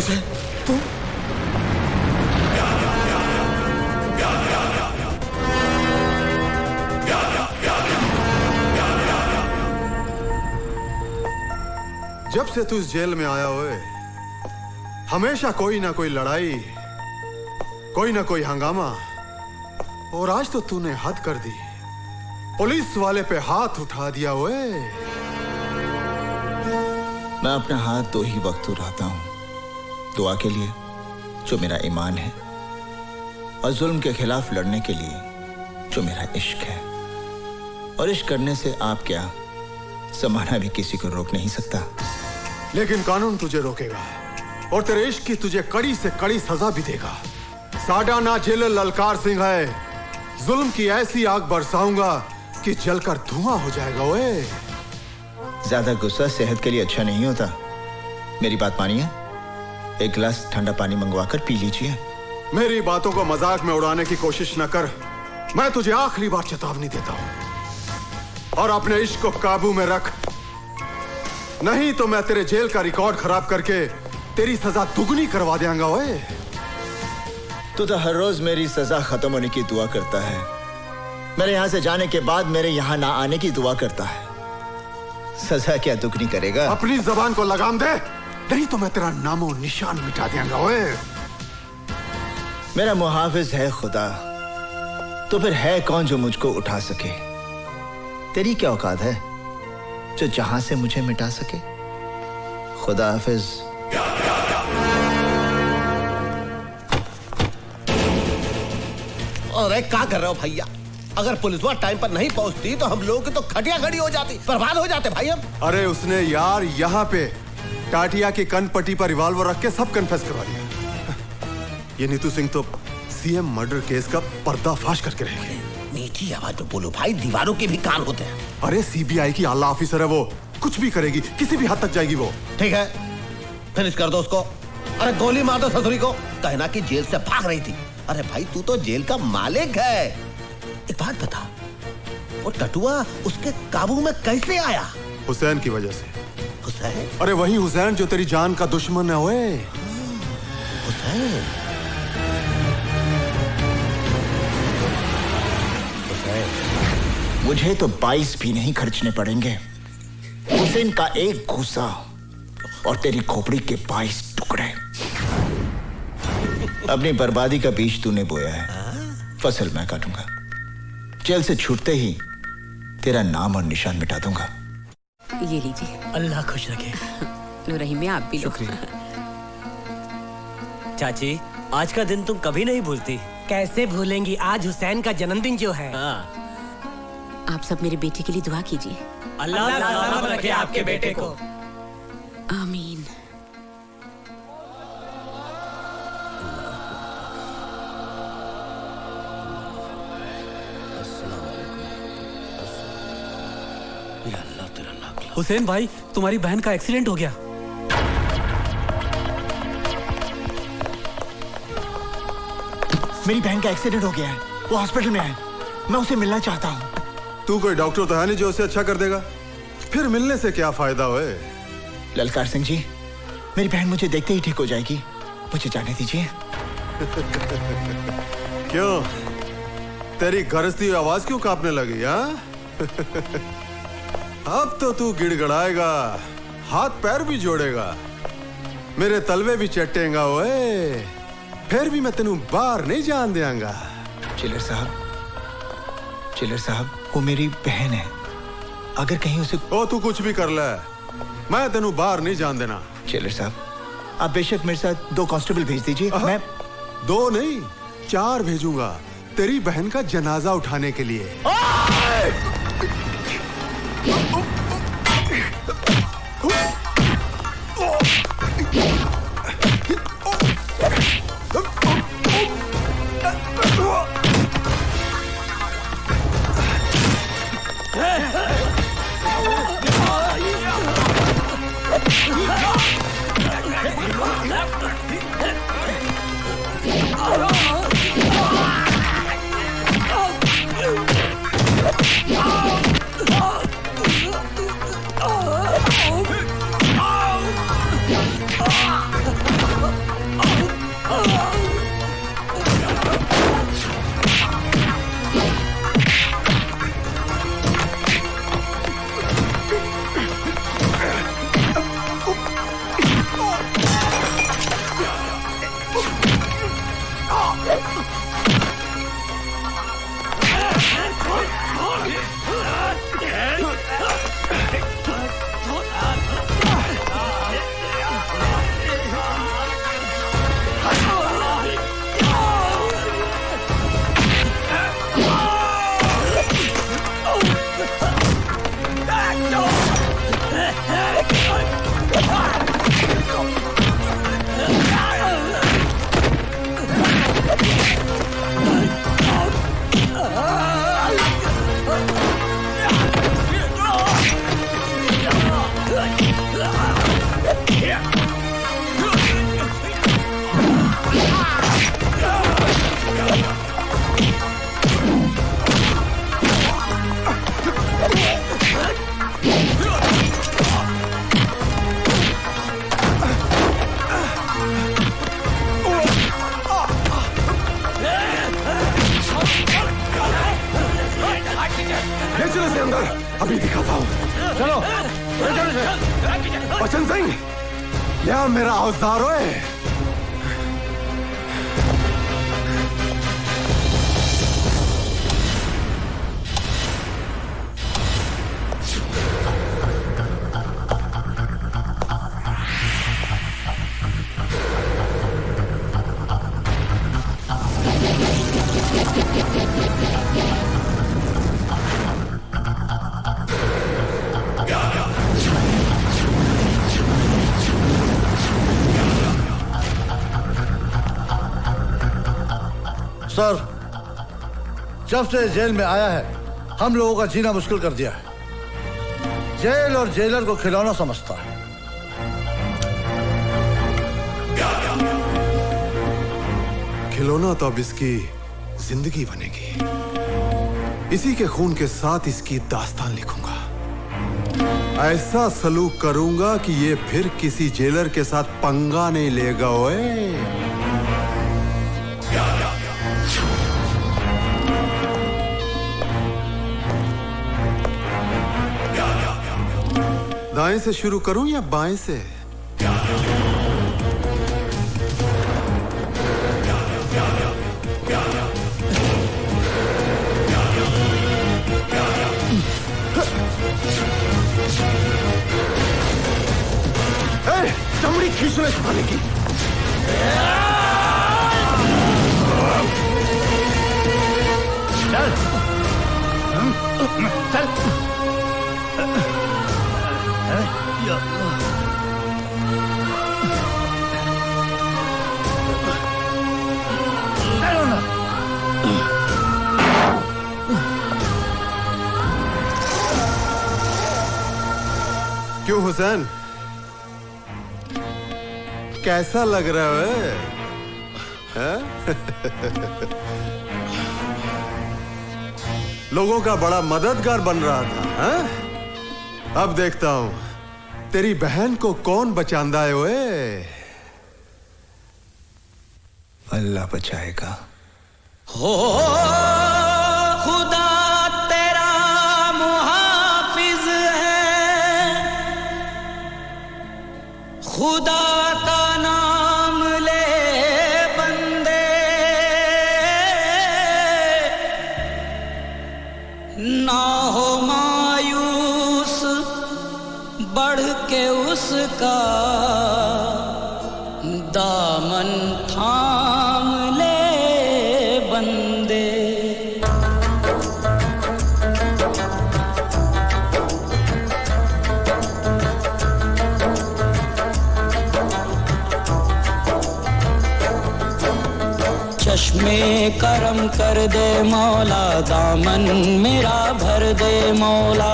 Hussain, तू? जब से तू इस जेल में आया हुए हमेशा कोई ना कोई लड़ाई, कोई ना कोई हंगामा, और आज तो तूने हद कर दी। पुलिस वाले पे हाथ उठा दिया हुए। मैं अपना हाथ दो ही वक्त उठाता हूं, दुआ के लिए जो मेरा ईमान है, और जुल्म के खिलाफ लड़ने के लिए जो मेरा इश्क है। और इश्क करने से आप क्या, जमाना भी किसी को रोक नहीं सकता। लेकिन कानून तुझे रोकेगा और तेरे इश्क की तुझे कड़ी से कड़ी सजा भी देगा। साडा ना जेलर ललकार सिंह है, जुल्म की ऐसी आग बरसाऊंगा कि जलकर धुआं हो जाएगा। ओए, ज्यादा गुस्सा सेहत के लिए अच्छा नहीं होता। मेरी बात मानिए, एक गिलास ठंडा पानी मंगवाकर पी लीजिए। मेरी बातों को मजाक में उड़ाने की कोशिश न कर। मैं तुझे आखिरी बार चेतावनी देता हूं, और अपने इश्क को काबू में रख, नहीं तो मैं तेरे जेल का रिकॉर्ड खराब करके तेरी सजा दुगनी करवा देंगा। ओए, तू तो हर रोज मेरी सजा खत्म होने की दुआ करता है, मेरे यहां से जाने के बाद मेरे यहां ना आने की दुआ करता है। सजा क्या दुगनी करेगा? अपनी जबान को लगाम दे, नहीं तो मैं तेरा नामो निशान मिटा देंगा। ओए, मेरा मुहाफिज है खुदा, तो फिर है कौन जो मुझको उठा सके? तेरी क्या औकात है जो जहां से मुझे मिटा सके? खुदा हाफिज। अरे क्या कर रहे हो भैया? अगर पुलिस वाला टाइम पर नहीं पहुंचती तो हम लोगों की तो खटिया खड़ी हो जाती, बर्बाद हो जाते भाई हम। अरे उसने यार यहाँ पे टाटिया की कनपट्टी पर रिवॉल्वर रख के सब कन्फेस करवा दिया। ये नीतू सिंह तो सीएम मर्डर केस का पर्दाफाश करके रहेगी। मीठी आवाज में बोलो भाई, दीवारों के भी कान होते हैं। अरे सीबीआई की आला ऑफिसर है वो, कुछ भी करेगी, किसी भी हद तक जाएगी वो। ठीक है, फिनिश कर दो उसको। अरे गोली मार दो ससुरी को, कहना कि जेल से भाग रही थी। अरे भाई तू तो जेल का मालिक है। एक बात बता, वो टटुआ उसके काबू में कैसे आया? हुसैन की वजह से। हुसैन? अरे वही हुसैन जो तेरी जान का दुश्मन है। ओए, हुसैन? मुझे तो 22 भी नहीं खर्चने पड़ेंगे। हुसैन का एक घूसा और तेरी खोपड़ी के 22 टुकड़े। अपनी बर्बादी का बीज तूने बोया है, फसल मैं काटूंगा। जेल से छूटते ही तेरा नाम और निशान मिटा दूंगा। ये लीजिए। अल्लाह खुश रखे। लो रहीम, आप भी लो। शुक्रिया। चाची, आज का दिन तुम कभी नहीं भूलती। कैसे भूलेंगी, आज हुसैन का जन्मदिन जो है। आप सब मेरे बेटे के लिए दुआ कीजिए। अल्लाह सलामत रखे आपके बेटे को। आमीन। हुसैन भाई, तुम्हारी बहन का एक्सीडेंट हो गया। मेरी बहन का एक्सीडेंट हो गया है, वो हॉस्पिटल में है, मैं उसे मिलना चाहता हूँ। तू कोई डॉक्टर तो है नहीं जो उसे अच्छा कर देगा, फिर मिलने से क्या फायदा हुए? ललकार सिंह जी, मेरी बहन मुझे देखते ही ठीक हो जाएगी, मुझे जाने दीजिए। क्यों, तेरी गरजती आवाज क्यों कांपने लगी? हाँ? अब तो तू गिड़गड़ाएगा, हाथ पैर भी जोड़ेगा, मेरे तलवे भी चटेगा। ओए, फिर भी मैं तेनू बाहर नहीं जान देंगा। चिलर साहब, वो मेरी बहन है, अगर कहीं उसे। ओ, तू कुछ भी कर ले, मैं तेनू बाहर नहीं जान देना। चिलर साहब, आप बेशक मेरे साथ 2 कांस्टेबल भेज दीजिए। मैं 2 नहीं 4 भेजूंगा तेरी बहन का जनाजा उठाने के लिए। ले चलो इसे अंदर, अभी दिखाता हूँ। चलो ले चलो इसे। बचन सिंह, यह मेरा औजार है। सर, जब से जेल में आया है हम लोगों का जीना मुश्किल कर दिया है। जेल और जेलर को खिलौना समझता है। खिलौना तो अब इसकी जिंदगी बनेगी। इसी के खून के साथ इसकी दास्तान लिखूंगा। ऐसा सलूक करूंगा कि ये फिर किसी जेलर के साथ पंगा नहीं लेगा। ओए दाएं से शुरू करूं या बाएं से? चमड़ी खींचने छुपाने की। चल चल। क्यों हुसैन, कैसा लग रहा है? लोगों का बड़ा मददगार बन रहा था, हा? अब देखता हूं तेरी बहन को कौन बचांदा है। ओए अल्लाह बचाएगा। हो खुदा तेरा मुहाफिज है, खुदा का नाम ले बंदे, ना हो मायूस बढ़ के उसका, दामन थाम ले बंदे। चश्मे करम कर दे मौला, दामन मेरा भर दे मौला।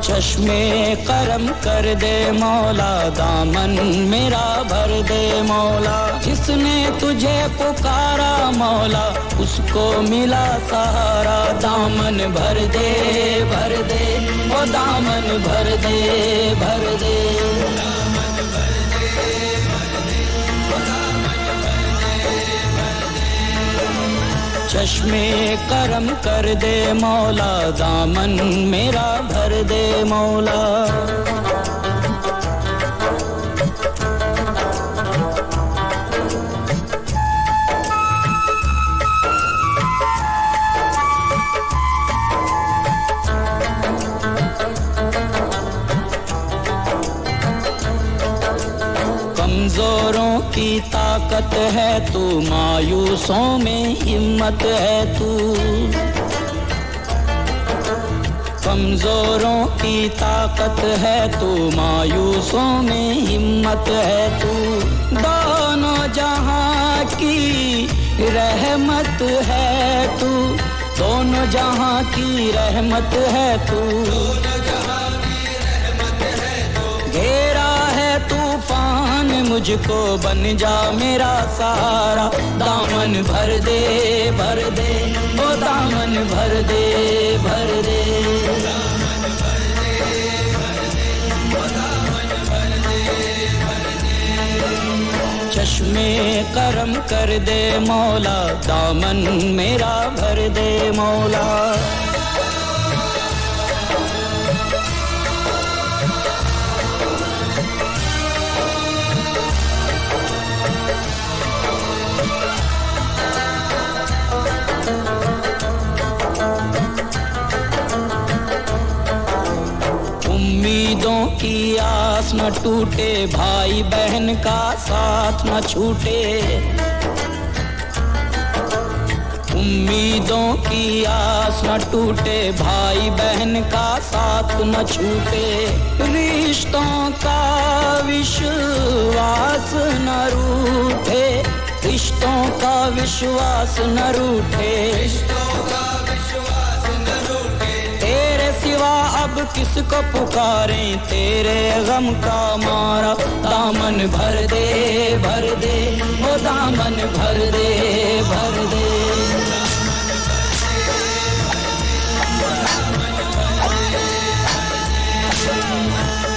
चश्मे करम कर दे मौला, दामन मेरा भर दे मौला। जिसने तुझे पुकारा मौला, उसको मिला सहारा। दामन भर दे ओ दामन भर दे भर दे। चश्मे करम कर दे मौला, दामन मेरा भर दे मौला। कमजोरों की ताकत है तू, मायूसों में हिम्मत है तू। कमजोरों की ताकत है तू, मायूसों में हिम्मत है तू। दोनों जहां की रहमत है तू, दोनों जहां की रहमत है तू, घेरा है तूफान मुझको, बन जा मेरा सहारा। दामन भर दे ओ दामन भर दे भर दे। चश्मे करम कर दे मौला, दामन मेरा भर दे मौला। उम्मीदों की आस न टूटे, भाई बहन का साथ न छूटे। उम्मीदों की आस न टूटे, भाई बहन का साथ न छूटे। रिश्तों का विश्वास न रूठे, रिश्तों का विश्वास न रूठे। तेरे सिवा अब किसको पुकारें, तेरे गम का मारा। दामन भर दे ओ दामन भर दे भर दे।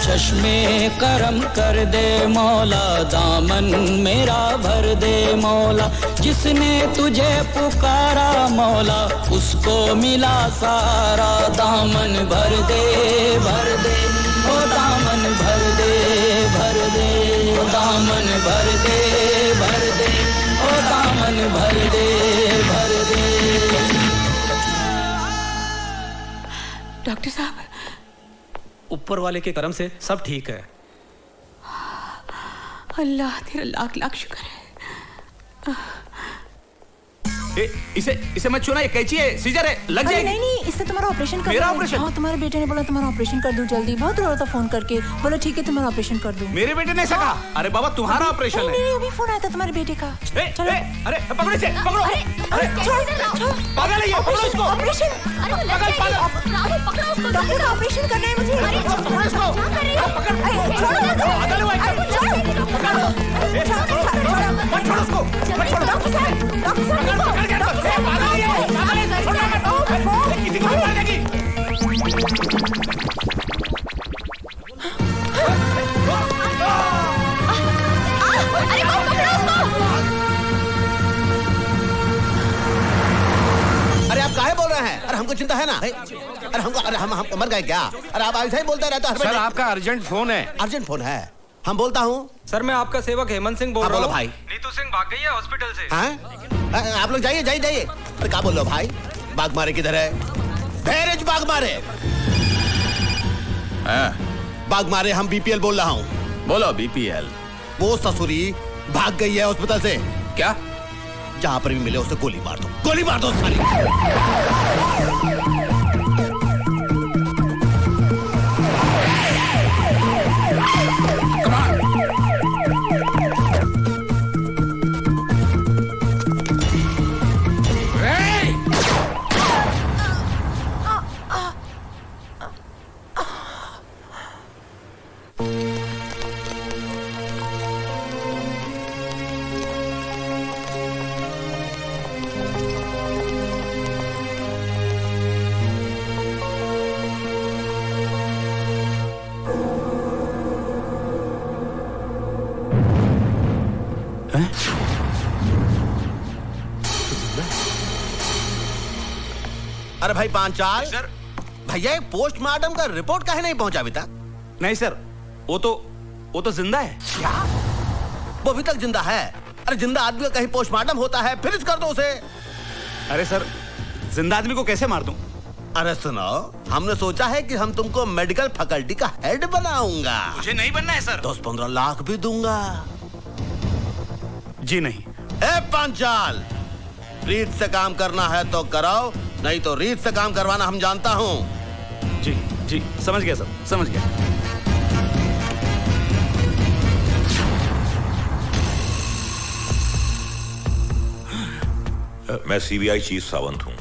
चश्मे करम कर दे मौला, दामन मेरा भर दे मौला। जिसने तुझे पुकारा मौला, उसको मिला सारा। दामन भर दे ओ दामन भर दे भर दे। दामन भर दे ओ दामन भर दे भर दे। डॉक्टर साहब, ऊपर वाले के करम से सब ठीक है। अल्लाह तेरा लाख लाख शुक्र है। इसे मत छूना, ये कैंची है, सीजर है, लग जाएगी। नहीं, इससे तुम्हारा ऑपरेशन कर मेरा दूं। ऑपरेशन? हाँ, तुम्हारे बेटे ने बोला तुम्हारा ऑपरेशन कर दूं जल्दी। बहुत रो रहा था फोन करके, बोला ठीक है तुम्हारा ऑपरेशन कर दूं। मेरे बेटे ने ऐसा कहा? अरे बाबा तुम्हारा ऑपरेशन है। नहीं, अभी फोन आया था तुम्हारे बेटे का। चलो। अरे पकड़ो इसे, पकड़ो। अरे छोड़, पागल है ये, पकड़ो इसको। ऑपरेशन, डॉक्टर का ऑपरेशन करना है मुझे। पकड़ो इसको। अरे आप काहे बोल रहे हैं? अरे हमको चिंता है ना। अरे हम मर गए क्या? अरे आप ऐसा ही बोलते रहते हो। सर आपका अर्जेंट फोन है। अर्जेंट फोन है? हम बोलता हूँ। सर मैं आपका सेवक हेमंत सिंह बोल रहा हूँ। भाई नीतू सिंह भाग गई है हॉस्पिटल से। हाँ? आप लोग जाइए। अरे क्या बोल रहे हो भाई? बाग मारे किधर है? धैर्य बाग मारे। बाग मारे, हम बीपीएल बोल रहा हूँ। बोलो बीपीएल। वो ससुरी भाग गई है हॉस्पिटल से। क्या? जहां पर भी मिले उसे गोली मार दो साली। अरे भाई पांचाल सर, भैया पोस्टमार्टम का रिपोर्ट काहे नहीं पहुंचा अभी तक? नहीं सर, वो तो जिंदा है। क्या? वो अभी तक जिंदा है? अरे जिंदा आदमी का कहीं पोस्टमार्टम होता है, फिनिश कर दो उसे। अरे सर, जिंदा आदमी को कैसे मार दूं? अरे सुनो, हमने सोचा है कि हम तुमको मेडिकल फैकल्टी का हेड बनाऊंगा। मुझे नहीं बनना है सर। 10-15 लाख भी दूंगा। जी नहीं। ए पांचाल, रीत से काम करना है तो कराओ, नहीं तो रीत से काम करवाना हम जानता हूँ। जी समझ गया सर, समझ गया। मैं सीबीआई चीफ सावंत हूं।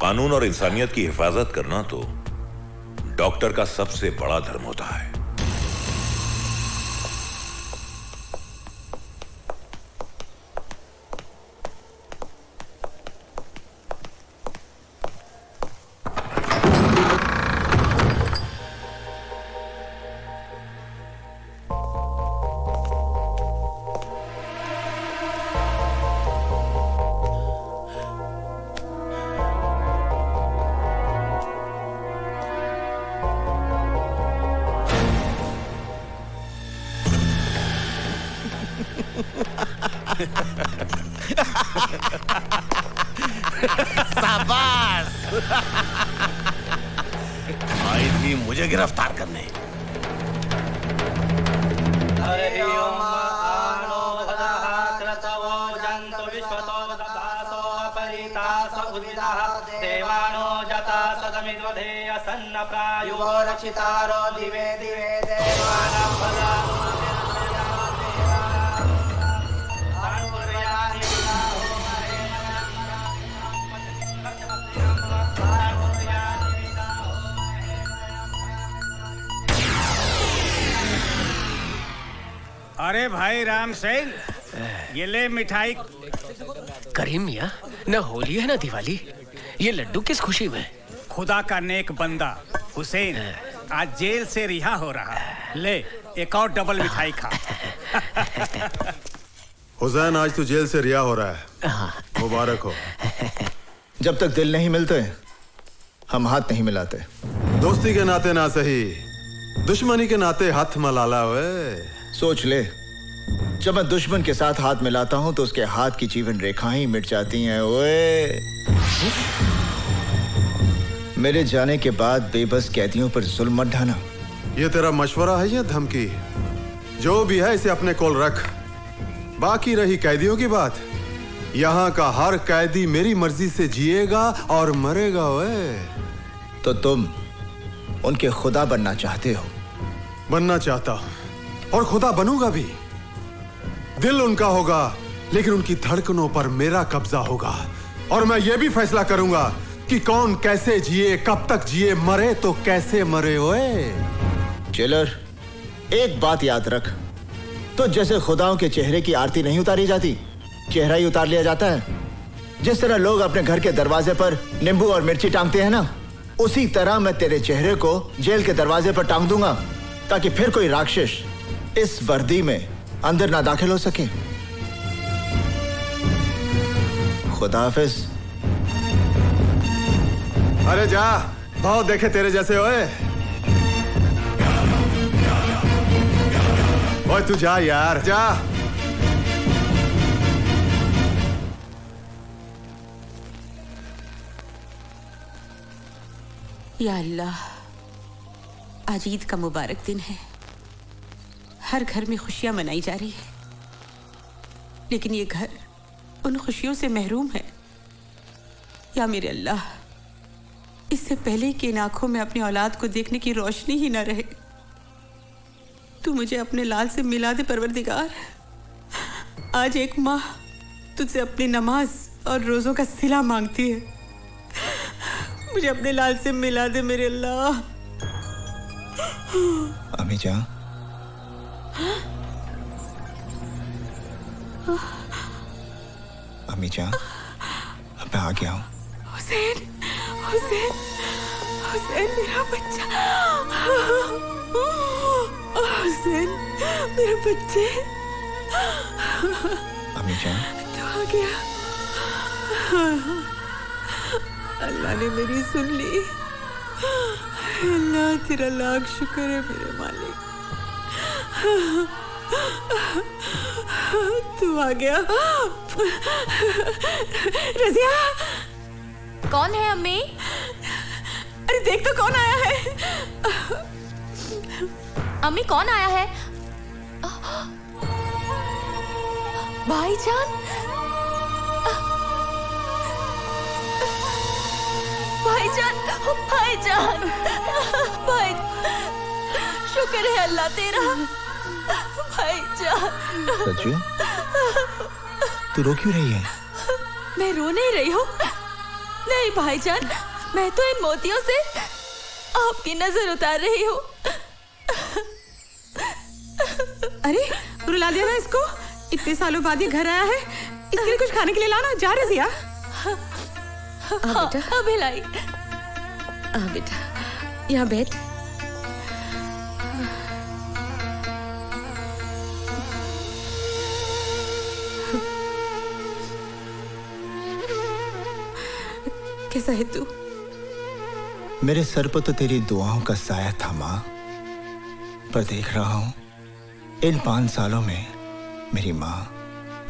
कानून और इंसानियत की हिफाजत करना तो डॉक्टर का सबसे बड़ा धर्म होता है। शाबाश। आई थी मुझे गिरफ्तार करने। देवानो जता सदमिद्वधे असन्न प्रायो रक्षितारो दिवे दिवे देवानां भला अरे भाई राम सिंह, ये ले मिठाई। करीम मियाँ, न होली है न दिवाली, ये लड्डू किस खुशी में? खुदा का नेक बंदा हुसैन आज जेल से रिहा हो रहा है। ले एक और डबल मिठाई खा। हुसैन आज तू जेल से रिहा हो रहा है, मुबारक हो। जब तक दिल नहीं मिलते हम हाथ नहीं मिलाते। दोस्ती के नाते ना सही, दुश्मनी के नाते हाथ मलाला वे। सोच ले, जब मैं दुश्मन के साथ हाथ मिलाता हूं तो उसके हाथ की जीवन रेखाएं ही मिट जाती हैं। ओए, मेरे जाने के बाद बेबस कैदियों पर जुल्म मत ढाना। ये तेरा मशवरा है या धमकी? जो भी है इसे अपने कोल रख। बाकी रही कैदियों की बात, यहाँ का हर कैदी मेरी मर्जी से जिएगा और मरेगा। ओए, तो तुम उनके खुदा बनना चाहते हो? बनना चाहता हूं और खुदा बनूंगा भी। दिल उनका होगा लेकिन उनकी धड़कनों पर मेरा कब्जा होगा और मैं ये भी फैसला करूंगा कि कौन कैसे जिए, कब तक जिए, मरे तो कैसे मरे। ओए जेलर, एक बात याद रख, तो जैसे खुदाओं के चेहरे की आरती नहीं उतारी जाती, चेहरा ही उतार लिया जाता है। जिस तरह लोग अपने घर के दरवाजे पर नींबू और मिर्ची टांगते हैं ना, उसी तरह मैं तेरे चेहरे को जेल के दरवाजे पर टांग दूंगा ताकि फिर कोई राक्षस इस वर्दी में अंदर ना दाखिल हो सके। खुदा हाफिज। अरे जा, बहुत देखे तेरे जैसे। ओए ओए तू जा यार, जा। या अल्लाह, आज ईद का मुबारक दिन है। हर घर में खुशियां मनाई जा रही है, लेकिन ये घर उन खुशियों से महरूम है। या मेरे अल्लाह, इससे पहले कि इन आंखों में अपनी औलाद को देखने की रोशनी ही न रहे, तू मुझे अपने लाल से मिला दे परवरदिगार। आज एक माँ तुझसे अपनी नमाज और रोजों का सिला मांगती है। मुझे अपने लाल से मिला दे मेरे अल्लाह। अम्मी जान, अम्मी जान, अब मैं आ गया हूँ। हुसैन, हुसैन, हुसैन मेरा बच्चा। हुसैन मेरे बच्चे। अम्मी जान, तू आ गया। अल्लाह ने मेरी सुन ली। अल्लाह तेरा लाख शुक्र है मेरे मालिक। तू आ गया। रज़िया, कौन है अम्मी? अरे देख तो कौन आया है। अम्मी कौन आया है? भाईजान, भाईजान, भाईजान, भाई, शुक्र है अल्लाह तेरा। भाईजान। सच्चू, तू रो क्यों रही है? मैं रो नहीं रही हूँ, नहीं भाईजान, मैं तो इन मोतियों से आपकी नजर उतार रही हूँ। अरे रुला दिया ना इसको, इतने सालों बाद ये घर आया है, इसके लिए कुछ खाने के लिए लाना। जा रजिया। हाँ, भिलाई। बेटा यहाँ बैठ। कैसा है तू? मेरे सर पर तो तेरी दुआओं का साया था माँ, पर देख रहा हूं इन 5 सालों में मेरी माँ,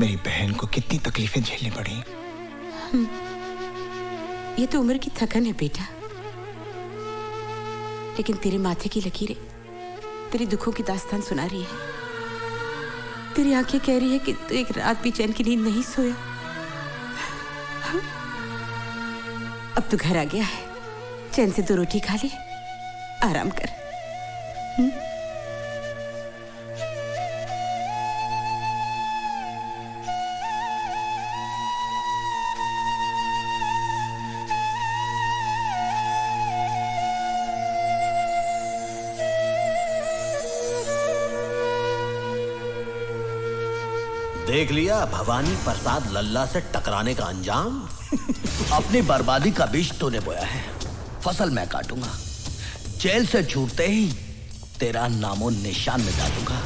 मेरी बहन को कितनी तकलीफें झेलनी पड़ी। ये तो उम्र की थकन है बेटा, लेकिन तेरे माथे की लकीरें तेरे दुखों की दास्तान सुना रही है। तेरी आंखें कह रही है कि तू एक रात भी चैन की नींद नहीं सोया। अब तू घर आ गया है, चैन से 2 रोटी खा ले, आराम कर। देख लिया भवानी प्रसाद लल्ला से टकराने का अंजाम। अपनी बर्बादी का बीज तूने बोया है, फसल मैं काटूंगा। जेल से छूटते ही तेरा नामो निशान मिटा दूंगा।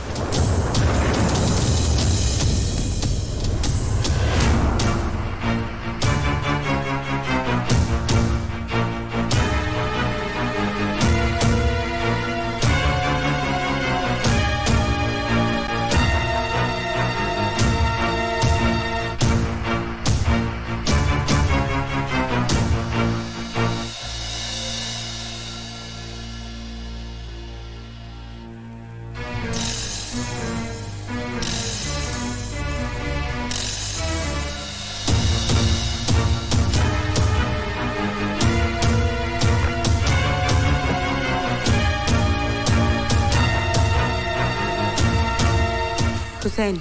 हुसैन,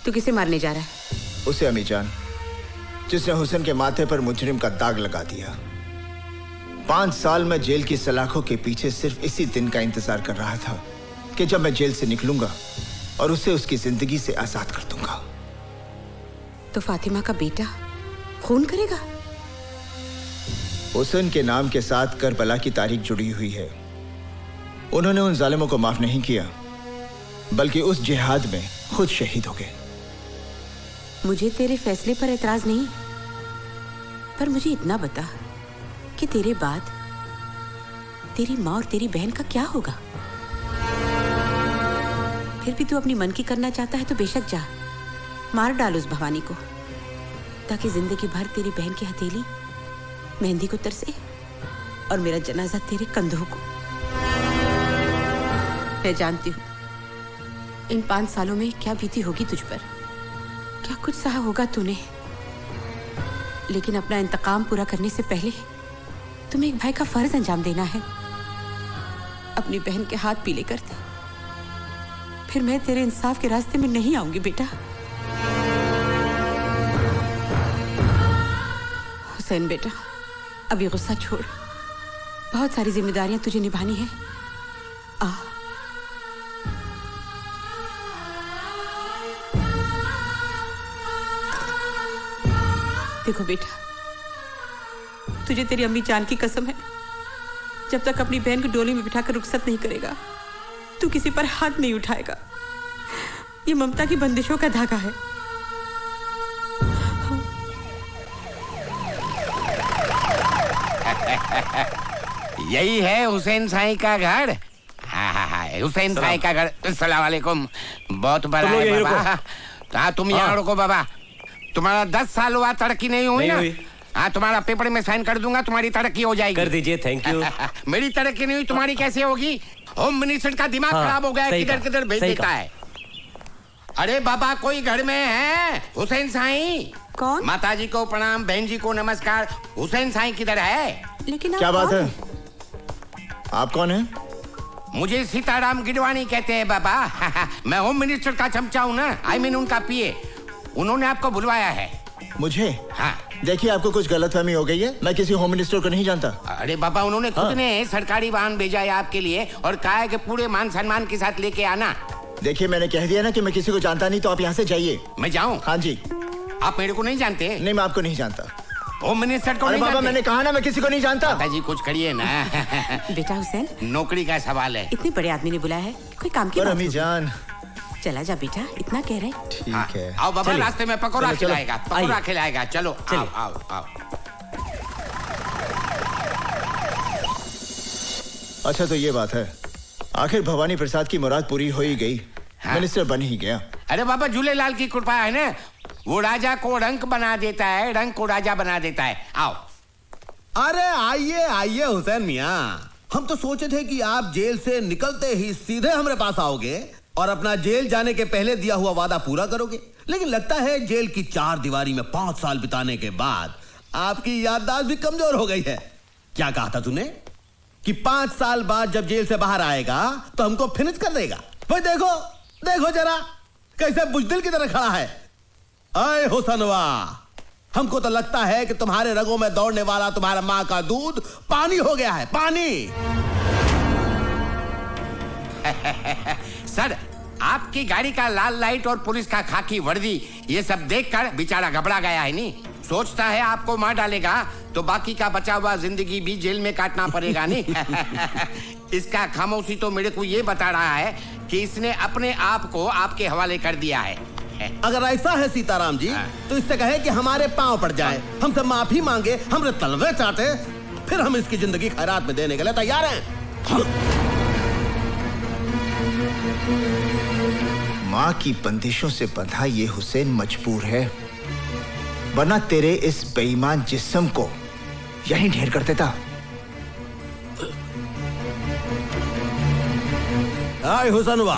तू किसे मारने जा रहा है? उसे अम्मी जान, जिसने हुसैन के माथे पर मुजरिम का दाग लगा दिया। 5 साल में जेल की सलाखों के पीछे सिर्फ इसी दिन का इंतजार कर रहा था कि जब मैं जेल से निकलूंगा और उसे उसकी जिंदगी से आजाद कर दूंगा। तो फातिमा का बेटा खून करेगा? हुसैन के नाम के साथ करबला की तारीख जुड़ी हुई है। उन्होंने उन जालिमों को माफ नहीं किया, बल्कि उस जिहाद में खुद शहीद हो गए। मुझे तेरे फैसले पर एतराज नहीं, पर मुझे इतना बता कि तेरे बाद तेरी माँ और तेरी बहन का क्या होगा? फिर भी तू अपनी मन की करना चाहता है तो बेशक जा, मार डाल उस भवानी को, ताकि जिंदगी भर तेरी बहन की हथेली मेहंदी को तरसे और मेरा जनाजा तेरे कंधों को। मैं जानती हूँ इन 5 सालों में क्या बीती होगी तुझ पर, क्या कुछ सहा होगा तूने, लेकिन अपना इंतकाम पूरा करने से पहले तुम्हें एक भाई का फर्ज अंजाम देना है। अपनी बहन के हाथ पीले कर दे, फिर मैं तेरे इंसाफ के रास्ते में नहीं आऊंगी बेटा। हुसैन बेटा, अभी गुस्सा छोड़, बहुत सारी जिम्मेदारियां तुझे निभानी है। आ देखो बेटा, तुझे तेरी अम्मी जान की कसम है, जब तक अपनी बहन को डोली में बिठाकर रुखसत नहीं करेगा तू किसी पर हाथ नहीं उठाएगा। ये ममता की बंदिशों का धागा है। यही है हुसैन साईं का घर। हाँ, हुसैन साईं का घर। अस्सलाम वालेकुम। बहुत बड़ा है बाबा। हाँ, तुम यहाँ रुको बाबा। तुम्हारा 10 साल हुआ, तरक्की नहीं हुई ना? हाँ, तुम्हारा पेपर में साइन कर दूंगा, तुम्हारी तरक्की हो जाएगी। कर दीजिए, थैंक यू। मेरी तरक्की नहीं हुई, तुम्हारी कैसे होगी? होम मिनिस्टर का दिमाग खराब हो गया है, किधर किधर भेज देता है। अरे बाबा, कोई घर में है? हुसैन साईं। कौन? माताजी को प्रणाम, बहन जी को नमस्कार। हुसैन साईं किधर है? लेकिन क्या बात है? आप कौन है? मुझे सीताराम गिडवानी कहते हैं बाबा। मैं होम मिनिस्टर का चमचा हूँ ना, I mean उनका पीए। उन्होंने आपको बुलवाया है। मुझे? हाँ। देखिए, आपको कुछ गलतफहमी हो गई है। मैं किसी होम मिनिस्टर को नहीं जानता। अरे बाबा, उन्होंने खुद ने सरकारी वाहन भेजा है आपके लिए और कहा है कि पूरे मान सम्मान के साथ लेके आना। देखिए, मैंने कह दिया ना कि मैं किसी को जानता नहीं, तो आप यहाँ से जाइए। मैं जाऊँ? हाँ जी। आप मेरे को नहीं जानते? नहीं, मैं आपको नहीं जानता। होम मिनिस्टर को अरे नहीं बाबा, जानते? मैंने कहा ना मैं किसी को नहीं जानता। दादाजी कुछ करिए ना। बेटा हुसैन, नौकरी का सवाल है। इतने बड़े आदमी ने बुलाया है, कोई काम की पर बात अम्मी होगी। जान। चला जा बेटा, इतना कह रहे। ठीक है। आओ बाबा, चलिए। रास्ते में पकौड़ा चलो, चलो। खिलाएगा, पकौड़ा आइए। खिलाएगा। चलो आओ आओ आओ। अच्छा, तो ये बात है। आखिर भवानी प्रसाद की मुराद पूरी हो ही गई। मिनिस्टर बन ही गया। अरे बाबा, झूलेलाल की कृपा है ना, वो राजा को रंक बना देता है, रंक को राजा बना देता है। आओ। अरे आइए आइए हुसैन मियाँ, हम तो सोचे थे कि आप जेल से निकलते ही सीधे हमारे पास आओगे और अपना जेल जाने के पहले दिया हुआ वादा पूरा करोगे, लेकिन लगता है जेल की 4 दीवारी में 5 साल बिताने के बाद आपकी याददाश्त भी कमजोर हो गई है। क्या कहा था तूने कि 5 साल बाद जब जेल से बाहर आएगा तो हमको फिनिश कर देगा? भाई देखो देखो जरा कैसे बुजदिल की तरह खड़ा है। अय हुसनवा, हमको तो लगता है कि तुम्हारे रगों में दौड़ने वाला तुम्हारा माँ का दूध पानी हो गया है, पानी। सर, आपकी गाड़ी का लाल लाइट और पुलिस का खाकी वर्दी, ये सब देखकर बेचारा घबरा गया है। नहीं सोचता है आपको मार डालेगा तो बाकी का बचा हुआ जिंदगी भी जेल में काटना पड़ेगा। नहीं इसका खामोशी तो मेरे को ये बता रहा है कि इसने अपने आप को आपके हवाले कर दिया है। अगर ऐसा है सीताराम जी, तो इससे कहे कि हमारे पांव पड़ जाए, हमसे माफी मांगे, हमरे तलवे चाटे, फिर हम इसकी जिंदगी खैरात में देने के लिए तैयार हैं। माँ की बंदिशों से बंधा ये हुसैन मजबूर है, वरना तेरे इस बेईमान जिस्म को यहीं ढेर कर देता। आए हुसनवा,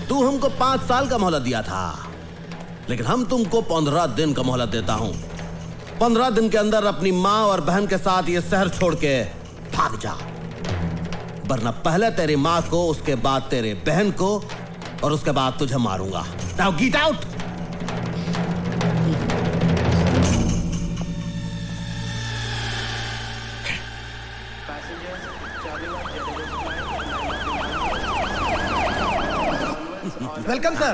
तू हमको 5 साल का मोहलत दिया था, लेकिन हम तुमको 15 दिन का मोहलत देता हूं। 15 दिन के अंदर अपनी माँ और बहन के साथ ये शहर छोड़ के भाग जा, वरना पहले तेरी माँ को, उसके बाद तेरे बहन को और उसके बाद तुझे मारूंगा। Now get out. Welcome sir.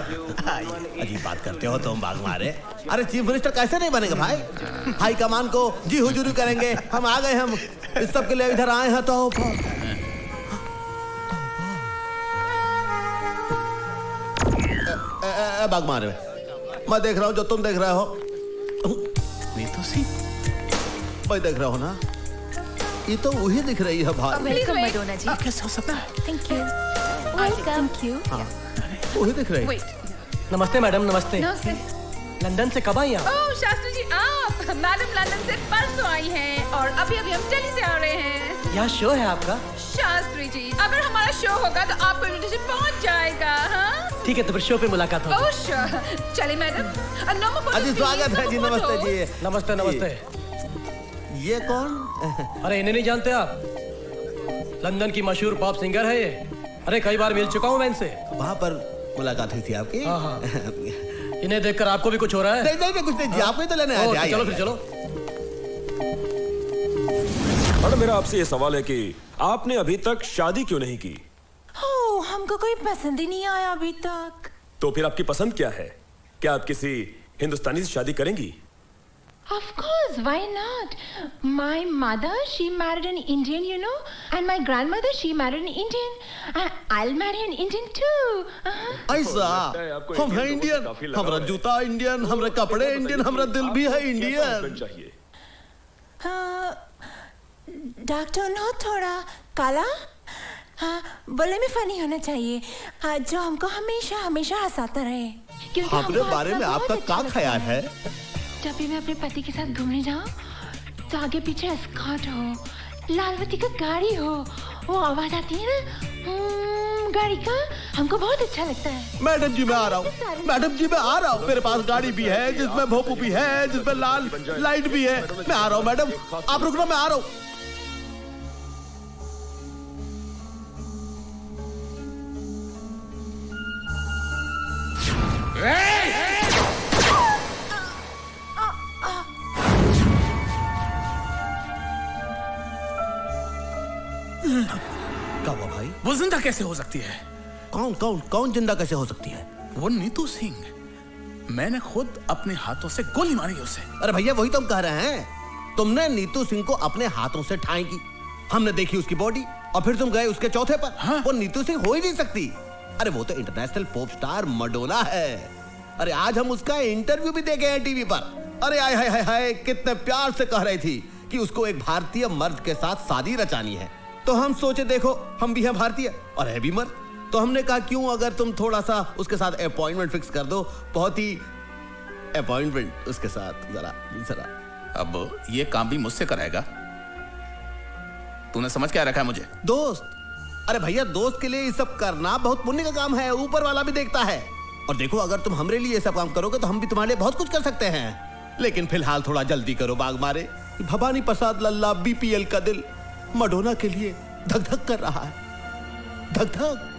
अजीब बात करते हो तुम, बाग मारे। अरे चीफ मिनिस्टर कैसे नहीं बनेगा भाई? हाई कमान को जी हुजूरी करेंगे। हम आ गए, हम इस सब के लिए इधर आए हैं। तो बाग मारे, मैं देख रहा हूँ जो तुम देख रहे हो। ये तो सी मैं देख रहा हूँ ना, ये तो वही दिख रही है भाई। वेलकम मडोना जी। कैसे हो सकता है? Thank you. Welcome. Thank you. वही दिख रही है। नमस्ते मैडम, नमस्ते। नमस्ते। लंदन से कब आई आप? ओह शास्त्री जी, आप? मैडम लंदन से परसों आई हैं और अभी अभी हम दिल्ली से आ रहे हैं। यहाँ शो है आपका? शास्त्री जी, अगर हमारा शो होगा तो आपको इन्विटेशन पहुंच जाएगा। हाँ ठीक है, तो फिर शो पे मुलाकात होगी। Oh sure. चलिए मैडम। अजी स्वागत है जी। नमस्ते जी। नमस्ते नमस्ते। ये कौन? अरे इन्हें नहीं जानते आप? लंदन की मशहूर पॉप सिंगर है ये। अरे कई बार मिल चुका हूँ मैं इनसे। वहाँ पर मुलाकात हुई थी आपकी? हाँ हाँ। इन्हें देखकर आपको भी कुछ हो रहा है? नहीं नहीं कुछ नहीं जी, आपको ही तो लेने आए थे। चलो फिर चलो। मैडम, मेरा आपसे ये सवाल है कि आपने अभी तक शादी क्यों नहीं की? हमको कोई पसंद ही नहीं आया अभी तक। तो फिर आपकी पसंद क्या है? क्या आप किसी हिंदुस्तानी से शादी करेंगी? Of course, why not? My mother, she married an Indian, you know, and my grandmother, she married an Indian. I'll marry an Indian too. ऐसा? हम हैं इंडियन, हमारा जूता इंडियन, हमारे कपड़े इंडियन, हमारा दिल भी है इंडियन। डॉक्टर नो थोड़ा काला, हाँ, बोले में फनी होना चाहिए, हाँ, जो हमको हमेशा हमेशा हंसाता रहे। अपने बारे में आपका क्या ख्याल है? जब भी मैं अपने पति के साथ घूमने जाऊं तो आगे पीछे एस्कॉर्ट हो, लालवती का गाड़ी हो, वो आवाज आती है ना गाड़ी का, हमको बहुत अच्छा लगता है। मैडम जी मैं आ रहा हूँ, मैडम जी मैं आ रहा हूँ। मेरे पास गाड़ी भी है जिसमें भोपू भी है, जिसमें लाल लाइट भी है। मैं आ रहा हूँ मैडम, आप रुकना, मैं आ रहा हूँ। क्या हुआ भाई? वो जिंदा कैसे हो सकती है? कौन जिंदा कैसे हो सकती है? वो नीतू सिंह, मैंने खुद अपने हाथों से गोली मारी उसे। अरे भैया वही तो हम कह रहे हैं, तुमने नीतू सिंह को अपने हाथों से ठाई की, हमने देखी उसकी बॉडी, और फिर तुम गए उसके चौथे पर। हाँ? वो नीतू सिंह हो ही नहीं सकती। अरे वो तो इंटरनेशनल पॉप स्टार मडोना है। अरे आज हम उसका इंटरव्यू भी देखे हैं टीवी पर। अरे हाय हाय हाय, कितने प्यार से कह रही थी कि उसको एक भारतीय मर्द के साथ शादी रचानी है। तो हम सोचे देखो हम भी हैं भारतीय और है भी मर्द, तो हमने कहा क्यों अगर तुम थोड़ा सा उसके साथ अपॉइंटमेंट फिक्स कर दो, बहुत ही अपॉइंटमेंट उसके साथ जरा। अब ये काम भी मुझसे कराएगा? तूने समझ क्या रखा है मुझे? दोस्त। अरे भैया दोस्त के लिए ये सब करना बहुत पुण्य का काम है, ऊपर वाला भी देखता है। और देखो अगर तुम हमरे लिए ये सब काम करोगे तो हम भी तुम्हारे लिए बहुत कुछ कर सकते हैं। लेकिन फिलहाल थोड़ा जल्दी करो बाग मारे। भवानी प्रसाद लल्ला बीपीएल का दिल मडोना के लिए धक धक कर रहा है, धक धक।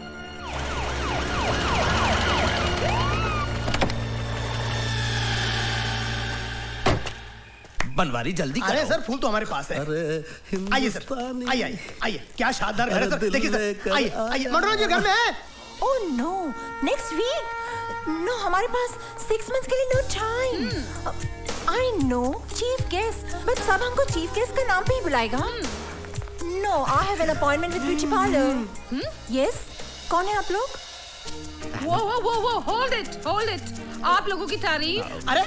बनवारी जल्दी करो। अरे सर फूल तो हमारे पास है। आइए सर, आइए आइए, क्या शानदार घर है सर। देखिए सर, आइए आइए, मडोना जी घर में है। Oh no, next week. No, हमारे पास 6 months के लिए no time. I know chief guest, but सब हमको चीफ गेस्ट का नाम पे ही बुलाएगा। No, I have an appointment with beauty parlour. Yes, कौन है आप लोग? वो होल्ड इट। आप लोगों की तारीफ। अरे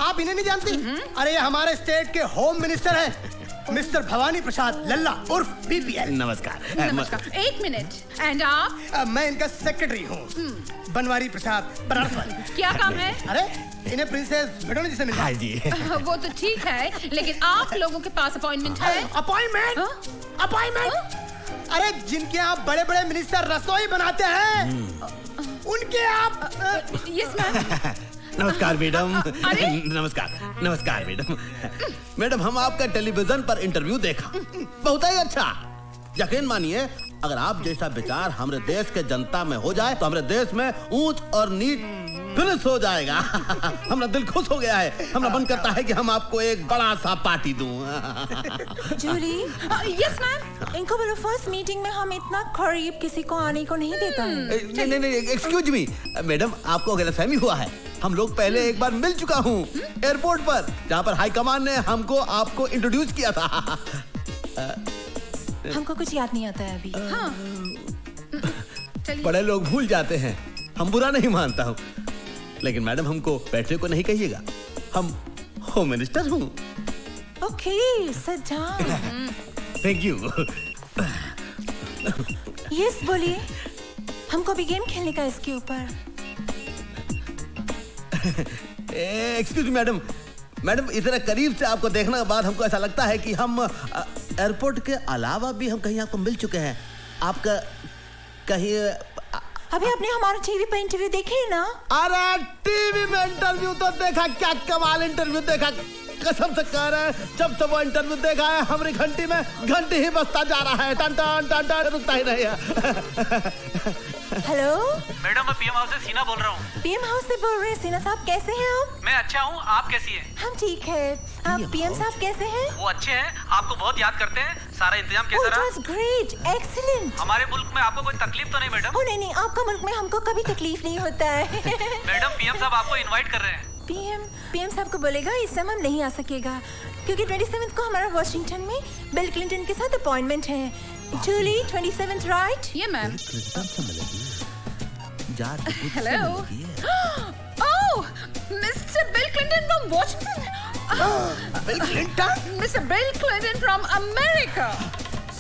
आप इन्हें नहीं जानती? अरे ये हमारे स्टेट के होम मिनिस्टर हैं, मिस्टर भवानी प्रसाद लल्ला उर्फ बीपीएल। नमस्कार। एक मिनट, एंड आप? मैं इनका सेक्रेटरी हूँ, बनवारी प्रसाद बनारस। क्या काम है? अरे इन्हें प्रिंसेस मडोना जी से मिलना है। जी। वो तो ठीक है, लेकिन आप लोगों के पास अपॉइंटमेंट है? अपॉइंटमेंट? अरे जिनके यहाँ बड़े बड़े मिनिस्टर रसोई बनाते हैं उनके आप। Yes ma'am. नमस्कार मैडम। नमस्कार मैडम। मैडम हम आपका टेलीविजन पर इंटरव्यू देखा, बहुत ही अच्छा। यकीन मानिए अगर आप जैसा विचार हमारे देश के जनता में हो जाए तो हमारे देश में ऊंच और नीच फिनिश हो जाएगा। हमारा दिल खुश हो गया है, हमारा मन करता है कि हम आपको एक बड़ा सा पार्टी दूं। जूली। Yes ma'am. इनको बोलो फर्स्ट मीटिंग में हम इतना करीब किसी को आने को नहीं देता है। नहीं, एक्सक्यूज मी मैडम, आपको गलतफहमी हुआ है। हम लोग पहले एक बार मिल चुका हूँ एयरपोर्ट पर, जहाँ पर हाई कमान ने हमको आपको इंट्रोड्यूस किया था। हमको कुछ याद नहीं आता है अभी। चलिए। बड़े लोग भूल जाते हैं, हम बुरा नहीं मानता हूँ, लेकिन मैडम हमको बैठने को नहीं कहिएगा, हम होम मिनिस्टर हूँ। Okay, sit down. Thank you. Yes बोलिए, हमको भी गेम खेलने का इसके ऊपर। एक्सक्यूज मी मैडम, इतना करीब से आपको देखने के बाद हमको ऐसा लगता है कि हम एयरपोर्ट के अलावा भी हम कहीं आपको मिल चुके हैं। आपका कहीं अभी आपने हमारा टीवी पे इंटरव्यू देखे ना? अरे टीवी में इंटरव्यू तो देखा, क्या कमाल इंटरव्यू देखा, कसम से कह रहे हैं। जब से वो इंटरव्यू देखा है हमारी घंटी में घंटी ही बजता जा रहा है, टन टन टन टन, रुकता ही नहीं है। हेलो मैडम, मैं पीएम हाउस से सीना बोल रहा हूँ। पीएम हाउस से बोल रहे हैं? सीना साहब कैसे हैं आप? मैं अच्छा हूँ, आप कैसी हैं? हम ठीक है। आप पीएम साहब कैसे हैं? वो अच्छे हैं, आपको बहुत याद करते हैं। सारा इंतजाम कैसा रहा? It was great, excellent। हमारे मुल्क में आपको कोई तकलीफ तो नहीं मैडम? ओ नहीं, आपका मुल्क में हमको कभी तकलीफ नहीं होता है। मैडम पीएम साहब आपको इनवाइट कर रहे हैं। पीएम साहब को बोलेगा इस समय हम नहीं आ सकेगा, क्योंकि 27 को हमारा वॉशिंगटन में बिल क्लिंटन के साथ अपॉइंटमेंट है। जूली 27 राइट? ये ma'am. Hello. Oh, mister bill Clinton from Washington. Bill Clinton? Mister bill Clinton from America.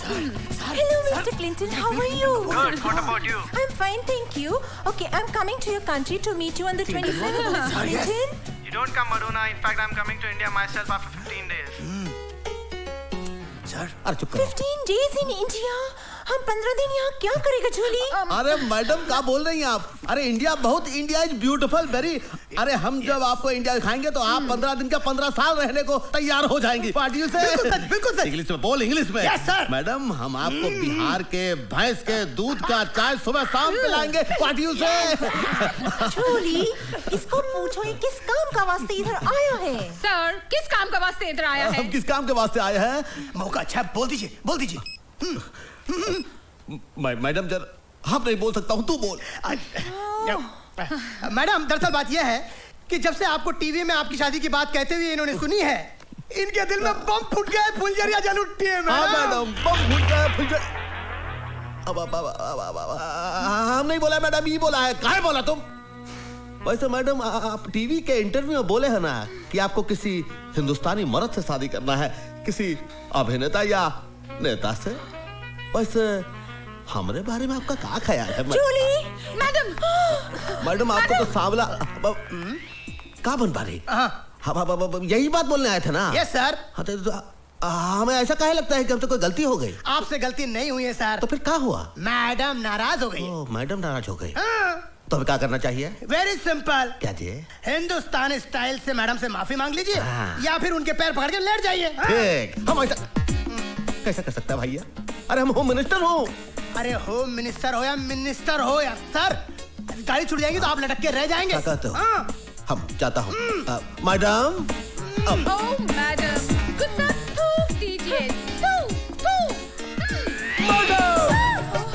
Hello, Mr. Clinton. How are you? Good. What about you? I'm fine, thank you. Okay, I'm coming to your country to meet you on the 27th, Mr. Clinton. You don't come, Madonna. In fact, I'm coming to India myself after 15 days. अरे चुप करो। 15 days in India? हम 15 दिन यहाँ क्या करेगा जूली? अरे madam क्या बोल रही हैं आप? अरे इंडिया इज ब्यूटीफुल वेरी। अरे हम जब आपको इंडिया दिखाएंगे तो आप 15 दिन का 15 साल रहने को तैयार हो जाएंगी। पार्टियों से बिल्कुल सर। इंग्लिश में बोल, इंग्लिश में। Yes, sir. मैडम हम आपको बिहार के भैंस के दूध का चाय सुबह शाम पिलाएंगे पार्टियों से। जूली, इसको पूछो ये किस काम का वास्ते इधर आया है? सर, किस काम का वास्ते इधर आया है? हम किस काम के वास्ते आए हैं? मौका अच्छा, बोल दीजिए। मैडम जर आप नहीं बोल सकता हूँ, तू बोल। मैडम दरअसल बात यह है कि जब से आपको टीवी में आपकी शादी की बात कहते हुए इन्होंने सुनी है, इनके दिल में बम फूट गया है, फुलझड़ियां जल उठी है मैडम, बम फूट गया है, फुलझड़ी। हम नहीं बोला मैडम, ये बोला है। कहाँ बोला तुम? वैसे मैडम आप टीवी के इंटरव्यू में बोले हैं ना कि आपको किसी हिंदुस्तानी मर्द से शादी करना है, किसी अभिनेता या नेता से। वैसे हमारे बारे में आपका क्या ख्याल है? मैडम आपको तो सांवला का बन पा रही? यही बात बोलने आए थे ना? Yes sir. हाँ तो हमें ऐसा काहे लगता है कि हमसे कोई गलती हो गई? आपसे गलती नहीं हुई है सर। तो फिर क्या हुआ? मैडम नाराज हो गई। मैडम नाराज हो गई। तो हमें क्या करना चाहिए? Very simple. क्या जी? हिंदुस्तानी स्टाइल से मैडम से माफी मांग लीजिए या फिर उनके पैर पकड़ के लेट जाइए। ठीक। हम ऐसा कैसे कर सकते हैं भैया? अरे हम होम मिनिस्टर हो। अरे होम मिनिस्टर हो या मिनिस्टर हो या सर, गाड़ी छूट जाएगी तो आप लटक के रह जाएंगे। क्या कहते हो? हम जाता हूँ। मैडम मैडम गुस्सा थूक दीजिए।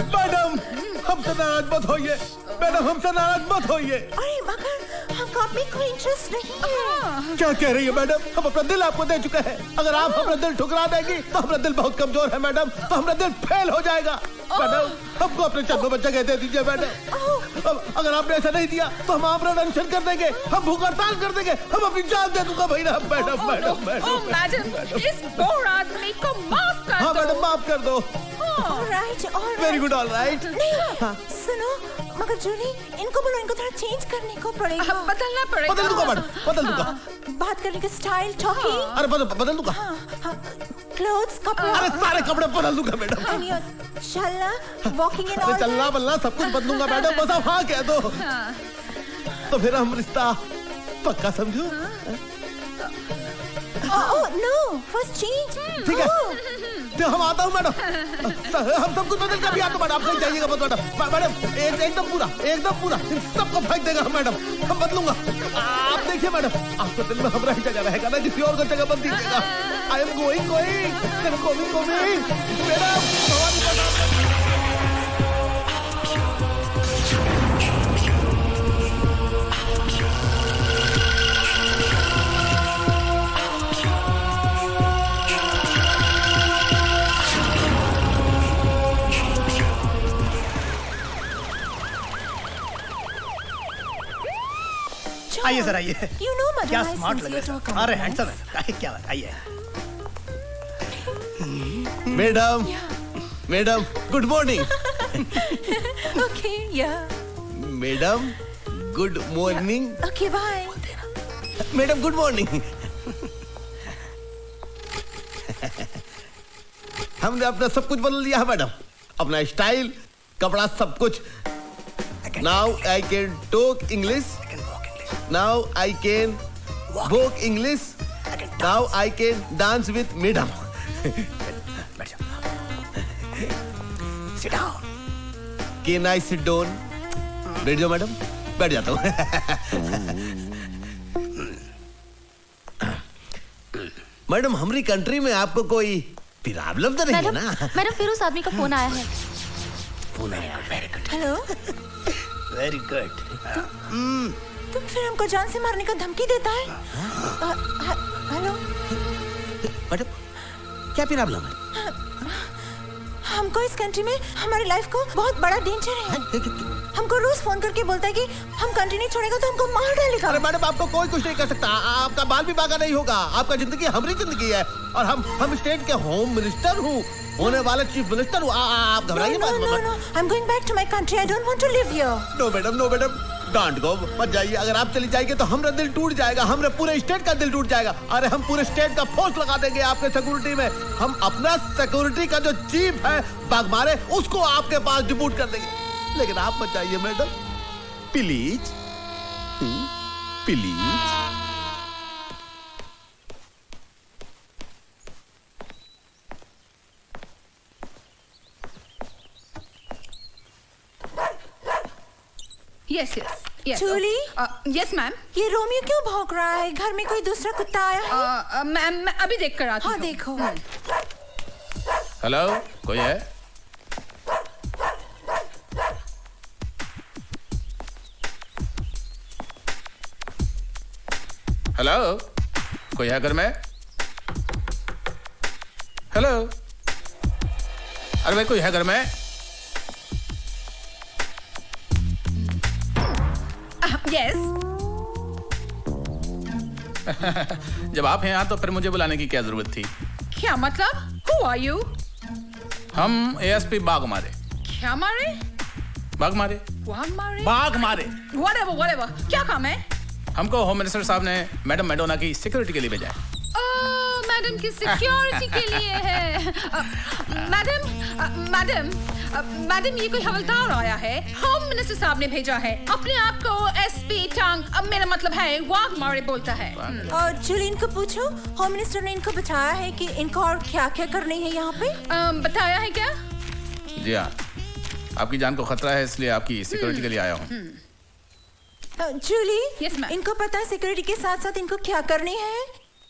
मैडम हमसे नाराज मत होइए। मैडम हमसे नाराज मत होइए। अरे मगर हमको आप में कोई इंटरेस्ट नहीं है। क्या कह रही है मैडम? हम अपना दिल आपको दे चुके हैं। अगर आप अपना दिल ठुकरा देंगी तो हमारा दिल बहुत कमजोर है मैडम, तो हमारा दिल फेल हो जाएगा। मैडम हमको अपने चंदों में जगह दे दीजिए मैडम। अगर आपने ऐसा नहीं दिया तो हम आमरण अनशन कर देंगे, हम भूख हड़ताल कर देंगे, हम अपनी जान दे दूंगा भैया। मैडम मैडम मैडम इस बोर आदमी को माफ कर दो। हाँ मैडम माफ कर दो। Alright alright. Very good alright. नहीं सुनो मगर जूली, इनको बोलो इनको थोड़ा चेंज करने को पड़ेगा। बदलना पड़ेगा। बदल दूंगा मैडम, बदल दूंगा। बात करने का स्टाइल, टॉकिंग। अरे बदल दूंगा। क्लोथ्स, कपड़ा। अरे सारे कपड़े बदल दूंगा मैडम। चलना, वॉकिंग एंड ऑल। चलना बल्ला सब कुछ बदलूंगा मैडम, बस आप हाँ कह दो। तो फिर हम रिश्ता पक्का समझो। Oh no, first change. ठीक है तो हम आता हूँ मैडम। हम सब कुछ बदल कर भी आता मैडम, आप कहीं जाइएगा मत मैडम। एकदम पूरा सबको फेंक देगा मैडम, हम बदलूंगा। आप देखिए मैडम, आपके दिल में हमारा ही जगह रहेगा ना, किसी और का जगह बंद दीजिएगा। आई एम गोइंग मैडम। आइए सर आइए। You know, madam, क्या I स्मार्ट लग sincerely रहे हैं। अरे हैंडसम है। क्या बात, आइए। Madam good morning. ओके या madam good morning. Okay bye. Madam good morning. हमने अपना सब कुछ बदल दिया है मैडम, अपना स्टाइल, कपड़ा, सब कुछ। Now I can talk English, now I can walk English, now I can dance with madam. Can I sit down? बैठ जाओ मैडम। बैठ जाता हूँ। मैडम हमारी कंट्री में आपको कोई प्रॉब्लम तो नहीं है ना? मैडम फिर उस आदमी का फोन आया है। फोन आया, very good. Hello, very good. तुम फिर हमको जान से मारने का धमकी देता है? हेलो मैडम क्या प्रॉब्लम है? हमको इस कंट्री में हमारी लाइफ को बहुत बड़ा डेंजर है। हमको रोज फोन करके बोलता है कि हम कंट्री नहीं छोड़ेगा तो हमको मार डालेगा। अरे मैडम आपको कोई कुछ नहीं कर सकता, आपका बाल भी बांका नहीं होगा। आपका जिंदगी हमारी जिंदगी है और हम स्टेट के होम मिनिस्टर हूँ, होने वाले चीफ मिनिस्टर हूँ। आप घबराइए मत। No, I am going back to my country. I don't want to live here. No madam don't go, मत जाइए। अगर आप चली जाएंगे तो हमारा दिल टूट जाएगा, हमारे पूरे स्टेट का दिल टूट जाएगा। अरे हम पूरे स्टेट का फोर्स लगा देंगे आपके सिक्योरिटी में। हम अपना सिक्योरिटी का जो चीफ है बागमारे, उसको आपके पास डिप्यूट कर देंगे। लेकिन आप मत जाइए madam, please please. Yes Julie, yes ma'am. ये रोमियो क्यों भौंक रहा है? घर में कोई दूसरा कुत्ता आया है? मैम मैं अभी देख कर आती हूँ। हाँ देखो। हेलो, कोई है? हेलो, कोई है घर में? हेलो, अरे भाई कोई है घर में? यस। जब आप हैं यहाँ तो फिर मुझे बुलाने की क्या जरूरत थी? क्या मतलब? Who are you? हम एएसपी बाग मारे। क्या मारे? बाग मारे। बाग मारे? बाग मारे। Whatever. क्या काम है? हमको होम मिनिस्टर साहब ने मैडम मैडोना की सिक्योरिटी के लिए भेजा है। मैडम की सिक्योरिटी के लिए है। मैडम ये कोई हवलदार आया है, होम मिनिस्टर साहब ने भेजा है। अपने आप को एसपी टांग, अब मेरा मतलब है वाग मारे बोलता है। और जूली इनको पूछो, होम मिनिस्टर ने इनको बताया है कि इनको और क्या क्या करनी है यहाँ पे? बताया है क्या? जी हाँ, आपकी जान को खतरा है इसलिए आपकी सिक्योरिटी के लिए आया हूँ। जूली, इनको पता है सिक्योरिटी के साथ साथ इनको क्या करनी है?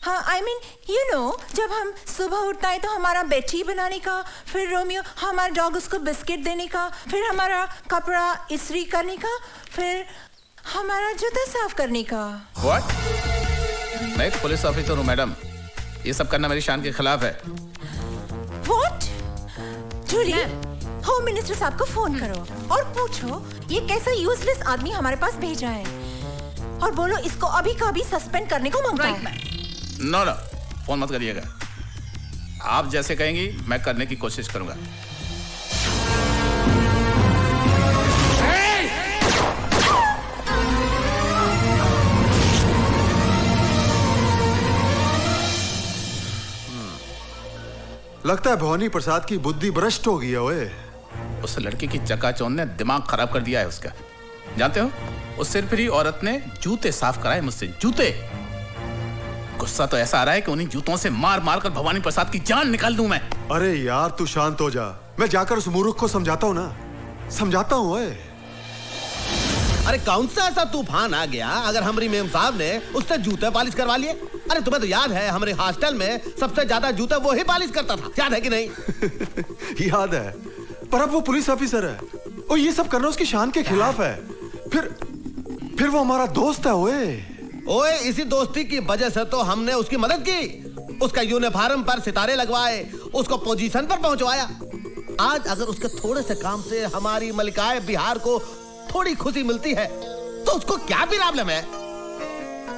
हाँ, I mean, you know, जब हम सुबह उठता है तो हमारा बेटी बनाने का, फिर रोमियो हमारा डॉग उसको बिस्किट देने का, फिर हमारा कपड़ा इस्त्री करने का, फिर हमारा जूता साफ करने का। What? मैं एक पुलिस ऑफिसर हूँ मैडम, ये सब करना मेरी शान के खिलाफ है। What? जूली, होम मिनिस्टर साहब को फोन करो और पूछो ये कैसा यूजलेस आदमी हमारे पास भेजा है, और बोलो इसको अभी का अभी सस्पेंड करने को मांगता है। नो, फोन मत करिएगा। आप जैसे कहेंगी मैं करने की कोशिश करूंगा। लगता है भवानी प्रसाद की बुद्धि भ्रष्ट हो गई है। ओए, उस लड़की की चकाचौंध ने दिमाग खराब कर दिया है उसका। जानते हो, उस सिरफिरी औरत ने जूते साफ कराए मुझसे, जूते। गुस्सा तो ऐसा आ रहा है कि उन्हीं जूतों से मार मार कर भवानी प्रसाद की जान निकाल दूं मैं। अरे यार तू शांत हो जा, मैं जाकर उस मूर्ख को समझाता हूँ ना, समझाता हूँ। ओए, अरे कौन सा ऐसा तूफान आ गया अगर हमारी मेम साहब ने उससे जूते पॉलिश करवा लिए? अरे तुम्हें तो याद है हमारे हॉस्टल में सबसे ज्यादा जूते वो ही पॉलिश करता था, याद है कि नहीं? याद है, पर अब वो पुलिस ऑफिसर है और ये सब करना उसकी शान के खिलाफ है। फिर वो हमारा दोस्त है। ओए, इसी दोस्ती की वजह से तो हमने उसकी मदद की, उसका यूनिफॉर्म पर सितारे लगवाए, उसको पोजीशन पर पहुंचवाया। आज अगर उसके थोड़े से काम से हमारी मलिकाए बिहार को थोड़ी खुशी मिलती है तो उसको क्या प्रॉब्लम है?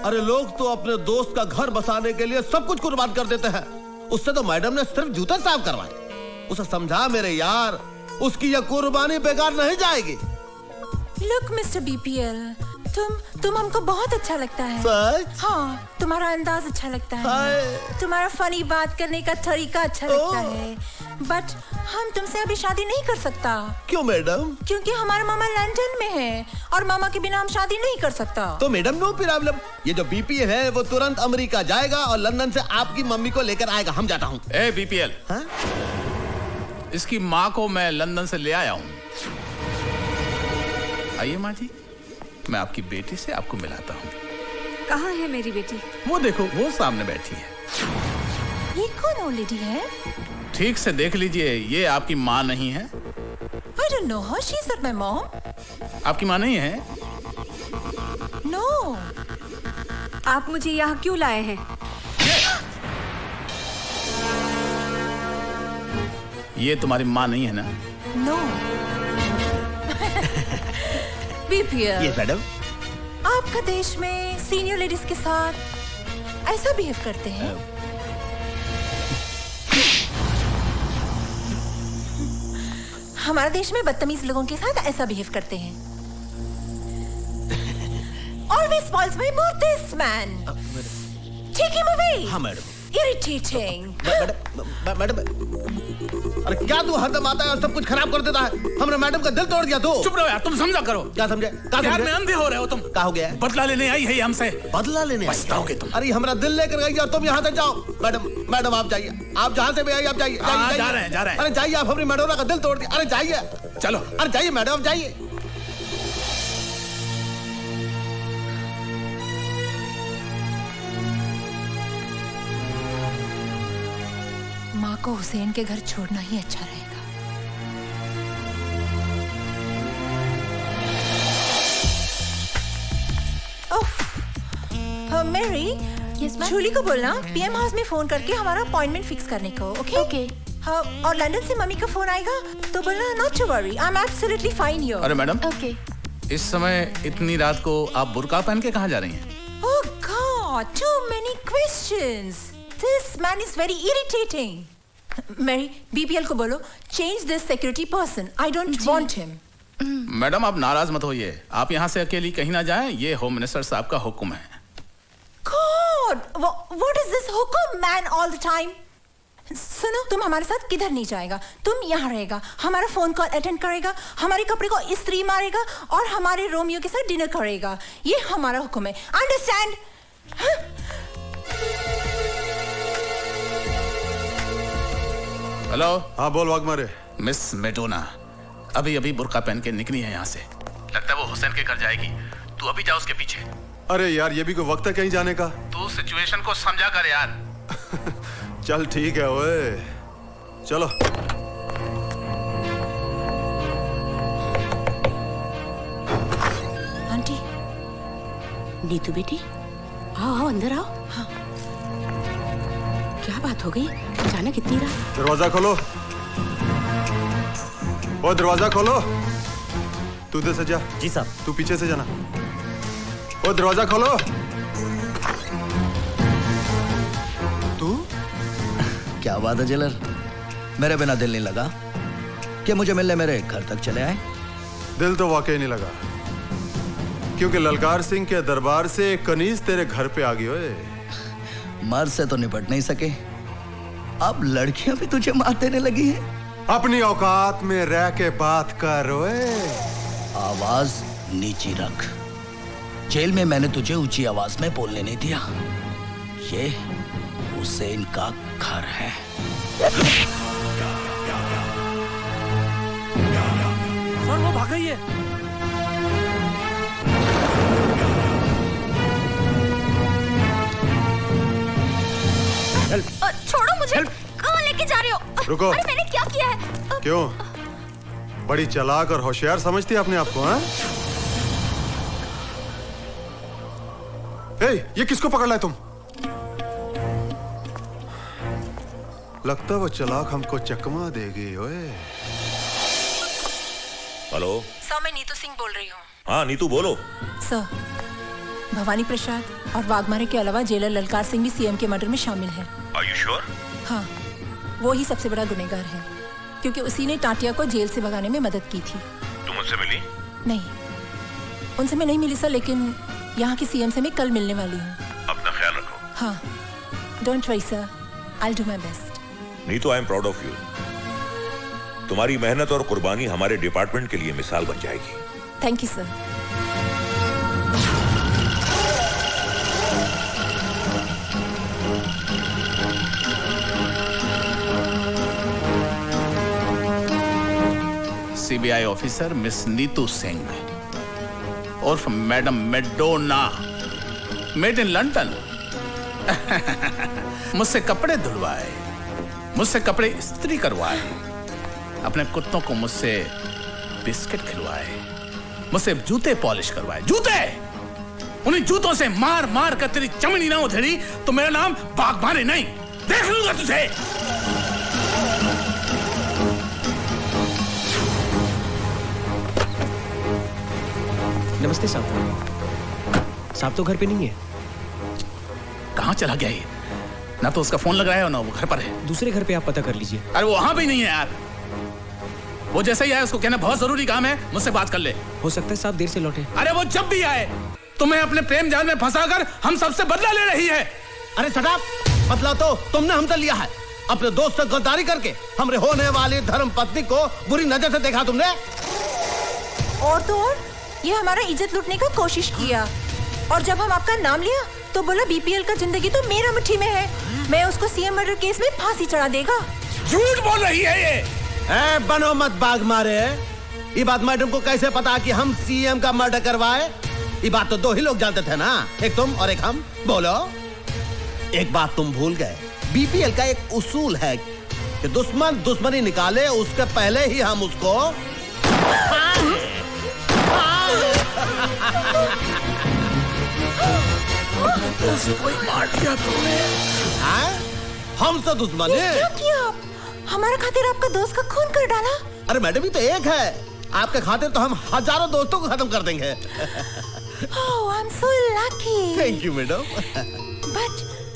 अरे लोग तो अपने दोस्त का घर बसाने के लिए सब कुछ कुर्बान कर देते हैं, उससे तो मैडम ने सिर्फ जूते साफ करवाए। उसे समझा मेरे यार, उसकी यह कुर्बानी बेकार नहीं जाएगी। लुक मिस्टर बीपीएल, तुम हमको बहुत अच्छा लगता है। सच? हाँ, तुम्हारा अंदाज अच्छा लगता है, तुम्हारा फनी बात करने का तरीका अच्छा लगता है, बट हम तुमसे अभी शादी नहीं कर सकता। क्यों मैडम? क्योंकि हमारा मामा लंदन में है और मामा के बिना हम शादी नहीं कर सकता। तो मैडम नो प्रॉब्लम, ये जो बीपीएल है वो तुरंत अमेरिका जाएगा और लंदन से आपकी मम्मी को लेकर आएगा। हम जाता हूँ। ए बीपीएल, इसकी माँ को मैं लंदन से ले आया हूँ। आइए माँ जी, मैं आपकी बेटी से आपको मिलाता हूँ। कहाँ है मेरी बेटी? वो देखो, वो सामने बैठी है। ये कौन ओल्ड लेडी है? ठीक से देख लीजिए, ये आपकी माँ नहीं है। I don't know her. She's not my mom. आपकी माँ नहीं है? No. आप मुझे यहाँ क्यों लाए हैं? ये तुम्हारी माँ नहीं है ना? No. बीपीएल, ये मैडम, आपका देश में सीनियर लेडीज के साथ ऐसा बिहेव करते हैं? हमारे देश में बदतमीज लोगों के साथ ऐसा बिहेव करते हैं। Always spoils my mood, this man. Take him away. हाँ मैडम। Irritating. मैडम, अरे क्या तू हरदम आता है और सब कुछ खराब कर देता है? हमने मैडम का दिल तोड़ दिया। तो चुप रहो यार, तुम समझा करो। क्या समझे? यार में अंधे हो रहे हो तुम। क्या हो गया? बदला लेने आई है हमसे। बदला लेने आई? पछताओगे तुम। अरे हमारा दिल लेकर गई और तुम यहाँ से जाओ। मैडम आप जाइए, आप जहाँ से भी आई आप जाइए। जा रहे हैं। अरे जाइए, आप हमारी मैडोना का दिल तोड़ दिया। अरे जाइए, चलो। अरे जाइए मैडम, जाइए। माँ को हुसैन के घर छोड़ना ही अच्छा रहेगा। मेरी जूली को बोलना पीएम हाउस में फोन करके हमारा अपॉइंटमेंट फिक्स करने को, ओके? ओके। हाँ, और लंदन से मम्मी का फोन आएगा तो बोलना not to worry, I am absolutely fine here. अरे मैडम, ओके। इस समय इतनी रात को आप बुर्का पहन के कहाँ जा रही हैं? Oh God, too many questions. This man is very irritating. Mary, BPL को बोलो change this security person. I don't want him. Madam आप नाराज मत होइए, आप यहाँ से अकेली कहीं ना जाएं, ये होम मिनिस्टर साहब का हुक्म है। God, what is this हुक्म man all the time? सुनो, तुम हमारे साथ किधर नहीं जाएगा, तुम यहाँ रहेगा, हमारा फोन कॉल अटेंड करेगा, हमारे कपड़े को इस्त्री मारेगा और हमारे रोमियो के साथ डिनर करेगा। ये हमारा हुक्म है, अंडरस्टैंड? हेलो। हाँ बोल वाघमारे। मिस मेडोना अभी अभी बुर्का पहन के निकली है यहाँ से, लगता है वो हुसैन के घर जाएगी, तू अभी जा उसके पीछे। अरे यार ये भी कोई वक्त है कहीं जाने का? तू सिचुएशन को समझा कर यार। चल ठीक है ओए, चलो। आंटी, नीतू बेटी, आओ आओ अंदर आओ। हाँ। क्या बात हो गई, अचानक इतनी रात? दरवाजा खोलो, ओ दरवाजा खोलो। तू इधर से जा। जी साहब। तू पीछे से जाना। ओ दरवाजा खोलो। तू? क्या बात है जेलर, मेरे बिना दिल नहीं लगा कि मुझे मिलने मेरे घर तक चले आए? दिल तो वाकई नहीं लगा, क्योंकि ललकार सिंह के दरबार से एक कनीज तेरे घर पे आ गई। ओए मर्द से तो निपट नहीं सके, अब लड़कियां भी तुझे मार देने लगी हैं। अपनी औकात में रह के बात कर। ओए आवाज नीची रख, जेल में मैंने तुझे ऊंची आवाज में बोलने नहीं दिया। ये हुसैन का घर है। सर वो भाग रही है। छोड़ो मुझे, कहाँ लेके जा रहे हो? रुको। अरे मैंने क्या किया है? क्यों बड़ी चालाक और होशियार समझती है अपने आप को? हाँ? ये किसको पकड़ लाए तुम? लगता वो चालाक हमको चकमा देगी। ओए हेलो सर, मैं नीतू सिंह बोल रही हूँ। हाँ नीतू बोलो। सर, भवानी प्रसाद और वाघमारे के अलावा जेलर ललकार सिंह भी सीएम के मर्डर में शामिल है। Are you sure? हाँ, वो ही सबसे बड़ा गुनहगार है, क्योंकि उसी ने टाटिया को जेल से भगाने में मदद की थी। तुम उनसे मिली? नहीं, उनसे मैं नहीं मिली सर, लेकिन यहाँ की सीएम से मैं कल मिलने वाली हूँ। अपना ख्याल रखो। हाँ, don't worry sir, I will do my best. Neetu, I am proud of you. तुम्हारी मेहनत और कुर्बानी हमारे डिपार्टमेंट के लिए मिसाल बन जाएगी। Thank you sir. CBI officer miss Neetu Singh उर्फ madam Madonna, made in London. मुझसे कपड़े धुलवाए, मुझसे कपड़े इस्त्री करवाए, अपने कुत्तों को मुझसे बिस्किट खिलवाए, मुझसे जूते पॉलिश करवाए। जूते, उन्हीं जूतों से मार मार कर तेरी चमड़ी ना उधेड़ी तो मेरा नाम वाघमारे नहीं, देख लूंगा तुझे। नमस्ते साहब। साहब तो घर पे नहीं है। कहाँ चला गया ये? ना तो उसका फोन लग रहा है और ना वो घर पर है। दूसरे घर पे आप पता कर लीजिए। अरे वो वहां भी नहीं है यार। वो जैसे ही आए उसको कहना बहुत जरूरी काम है, मुझसे बात कर ले। हो सकता है साहब देर से लौटे। अरे वो जब भी आए तुम्हें अपने प्रेम जाल में फंसाकर हम सबसे बदला ले रही है। अरे सदाब, बदला तो तुमने हमसे लिया है, अपने दोस्त से गद्दारी करके हमरे होने वाली धर्म पत्नी को बुरी नजर से देखा तुमने। और तो और ये हमारा इज्जत लूटने का कोशिश किया, और जब हम आपका नाम लिया तो बोला बीपीएल का जिंदगी तो मेरा मुट्ठी में है, मैं उसको सीएम मर्डर केस में फांसी चढ़ा देगा। झूठ बोल रही है ये। बनो मत बाग मारे। ये बात मैडम को कैसे पता कि हम सीएम का मर्डर करवाए? ये बात तो दो ही लोग जानते थे ना, एक तुम और एक हम। बोलो। एक बात तुम भूल गए, बीपीएल का एक उसूल है कि दुश्मन दुश्मनी निकाले उसके पहले ही हम उसको कोई मार दिया तुमने? हमसे दुश्मन ये है? क्या किया आप? हमारे खातिर आपका दोस्त का खून कर डाला। अरे मैडम ही तो एक है, आपके खातिर तो हम हजारों दोस्तों को खत्म कर देंगे। Oh, I'm so lucky. Thank you madam. But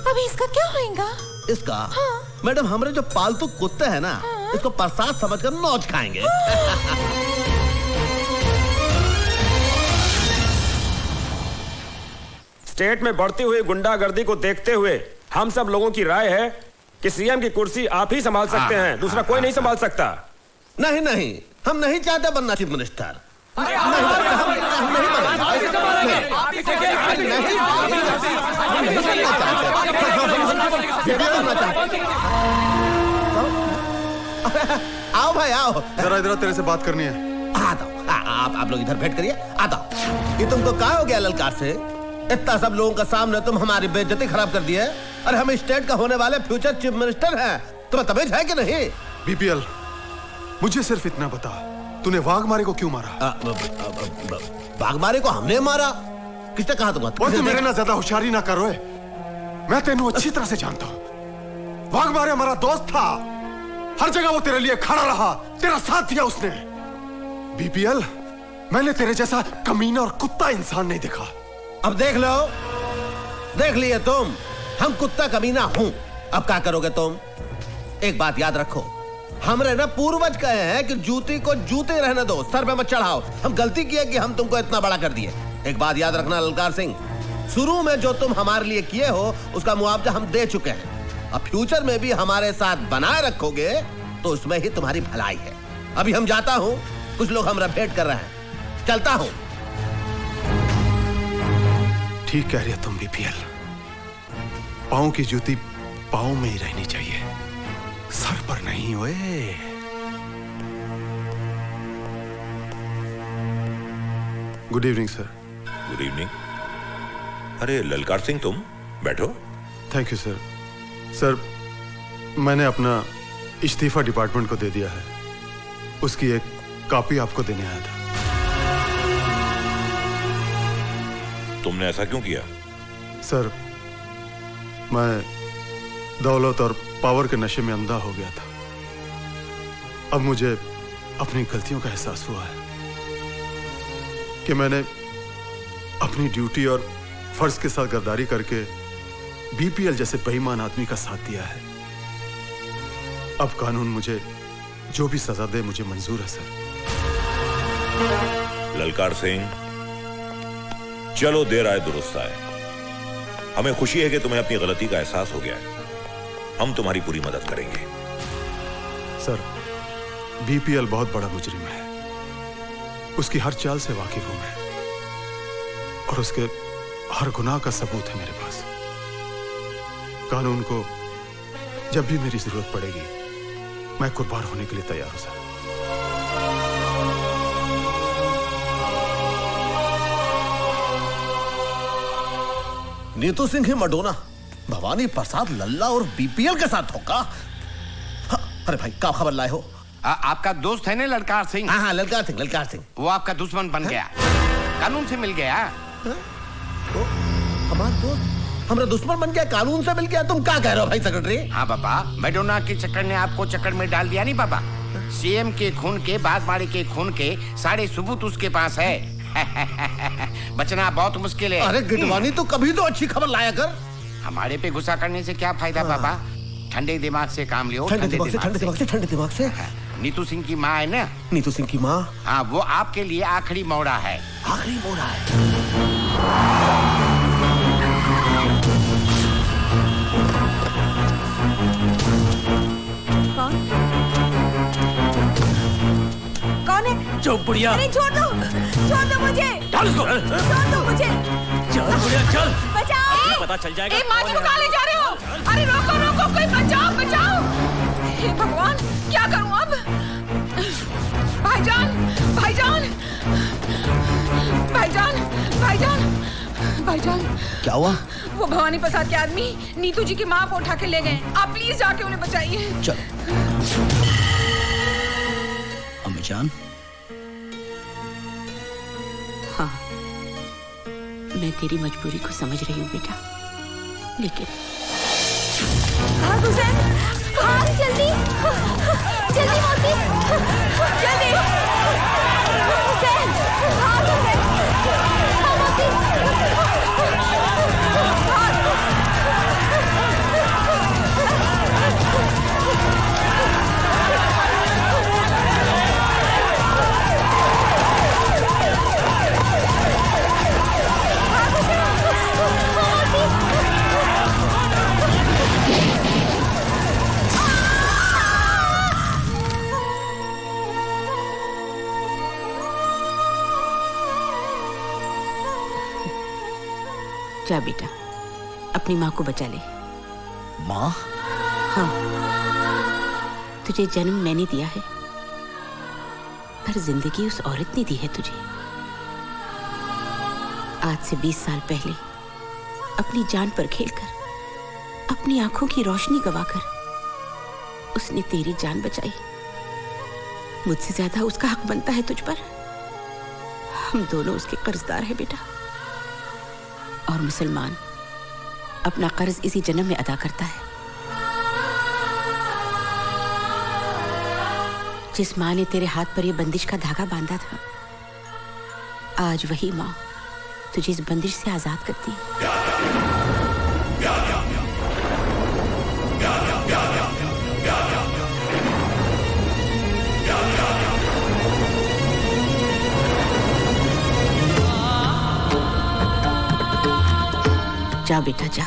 अभी इसका क्या होएगा? इसका? मैडम हमारे जो पालतू कुत्ते हैं ना, इसको प्रसाद समझकर नोच खाएंगे। स्टेट में बढ़ती हुई गुंडागर्दी को देखते हुए हम सब लोगों की राय है कि सीएम की कुर्सी आप ही संभाल सकते हैं, दूसरा कोई नहीं संभाल सकता। नहीं नहीं, हम नहीं चाहते बनना चीफ मिनिस्टर। आओ भाई आओ, जरा इधर तेरे से बात करनी है। आप लोग इधर भेंट करिए। आता ये तुमको क्या हो गया ललकार से? इतना सब लोगों का सामने तुम हमारी बेइज्जती खराब कर दी है। अरे हम स्टेट का होने वाले फ्यूचर चीफ मिनिस्टर हैं, तुम्हें तमीज है कि नहीं? बीपीएल, मुझे सिर्फ इतना बता, तूने वाघमारे को क्यों मारा? वाघमारे को हमने मारा? किसने कहा तुम्हें? और तू मेरे ना ज्यादा होशियारी ना करो। मैं तेनू अच्छी तरह से जानता हूँ। वाघमारे हमारा दोस्त था, हर जगह वो तेरे लिए खड़ा रहा, तेरा साथ दिया उसने। बीपीएल, मैंने तेरे जैसा कमीना और कुत्ता इंसान नहीं देखा। अब देख लो, देख लिए तुम, हम कुत्ता कमीना हूं। अब क्या करोगे तुम? एक बात याद रखो, हमरे ना पूर्वज कहे हैं कि जूती को जूते रहने दो, सर पे मत चढ़ाओ। हम गलती किए कि हम तुमको इतना बड़ा कर दिए। एक बात याद रखना ललकार सिंह, शुरू में जो तुम हमारे लिए किए हो उसका मुआवजा हम दे चुके हैं। अब फ्यूचर में भी हमारे साथ बनाए रखोगे तो उसमें ही तुम्हारी भलाई है। अभी हम जाता हूं, कुछ लोग हमरा भेंट कर रहे हैं, चलता हूं। ठीक कह रही है तुम बीपीएल, पाँव की जूती पाँव में ही रहनी चाहिए, सर पर नहीं। ओए good evening sir. Good evening. अरे ललकार सिंह, तुम बैठो। Thank you sir. सर, मैंने अपना इस्तीफा डिपार्टमेंट को दे दिया है, उसकी एक कॉपी आपको देने आया था। तुमने ऐसा क्यों किया? सर, मैं दौलत और पावर के नशे में अंधा हो गया था। अब मुझे अपनी गलतियों का एहसास हुआ है कि मैंने अपनी ड्यूटी और फर्ज के साथ गद्दारी करके बीपीएल जैसे बेईमान आदमी का साथ दिया है। अब कानून मुझे जो भी सजा दे मुझे मंजूर है सर। ललकार सिंह, चलो देर आए दुरुस्त आए। हमें खुशी है कि तुम्हें अपनी गलती का एहसास हो गया है। हम तुम्हारी पूरी मदद करेंगे। सर, बीपीएल बहुत बड़ा मुजरिम है, उसकी हर चाल से वाकिफ हूं मैं, और उसके हर गुनाह का सबूत है मेरे पास। कानून को जब भी मेरी जरूरत पड़ेगी मैं कुर्बान होने के लिए तैयार हूं सर। नीतू सिंह ही मडोना भवानी प्रसाद लल्ला और बीपीएल के साथ होगा। अरे भाई क्या खबर लाए हो? आपका दोस्त है ना ललकार सिंह? हाँ हाँ, ललकार सिंह, ललकार सिंह। वो आपका दुश्मन बन गया, कानून से मिल गया। हमारा दोस्त हमारा दुश्मन बन गया, कानून से मिल गया? तुम क्या कह रहे हो भाई सेक्रेटरी? हाँ पापा, मैडोना के चक्कर ने आपको चक्कर में डाल दिया नहीं पापा। सीएम के खून के, बागमारे के खून के सारे सबूत उसके पास है। बचना बहुत मुश्किल है। अरे गिटवानी, तो कभी तो अच्छी खबर लाया कर। हमारे पे गुस्सा करने से क्या फायदा पापा? ठंडे दिमाग से काम लियो। ठंडे दिमाग से। नीतू सिंह की माँ है ना? नीतू सिंह की माँ? हाँ, वो आपके लिए आखिरी मोड़ा है। आखिरी मोड़ा है? कौन है? चुप बुढ़िया। अरे छोड़ दो मुझे। चल इसको। छोड़ दो मुझे। चल बुढ़िया चल। बचाओ। पता चल जाएगा। माँ जी को कहाँ ले जा रहे हो? अरे रोको रोको, कोई बचाओ बचाओ। हे भगवान, क्या करूं अब? भाईजान, भाईजान, भाईजान, भाईजान, भाईजान। क्या हुआ? वो भवानी प्रसाद के आदमी नीतू जी की माँ को उठा के ले गए। आप प्लीज जाके उन्हें बचाइए। चल। हाँ, मैं तेरी मजबूरी को समझ रही हूँ बेटा, लेकिन भाग हुसैन, भाग जल्दी, जल्दी मौसी, जल्दी हुसैन, भाग हुसैन, हाँ मौसी, भाग। जा बेटा, अपनी माँ को बचा ले। माँ? हाँ, तुझे जन्म मैंने दिया है, पर जिंदगी उस औरत ने दी है तुझे। आज से 20 साल पहले अपनी जान पर खेलकर, अपनी आंखों की रोशनी गवाकर उसने तेरी जान बचाई। मुझसे ज्यादा उसका हक बनता है तुझ पर। हम दोनों उसके कर्जदार हैं बेटा, और मुसलमान अपना कर्ज इसी जन्म में अदा करता है। जिस माँ ने तेरे हाथ पर यह बंदिश का धागा बांधा था, आज वही माँ तुझे इस बंदिश से आजाद करती है। जा बेटा जा,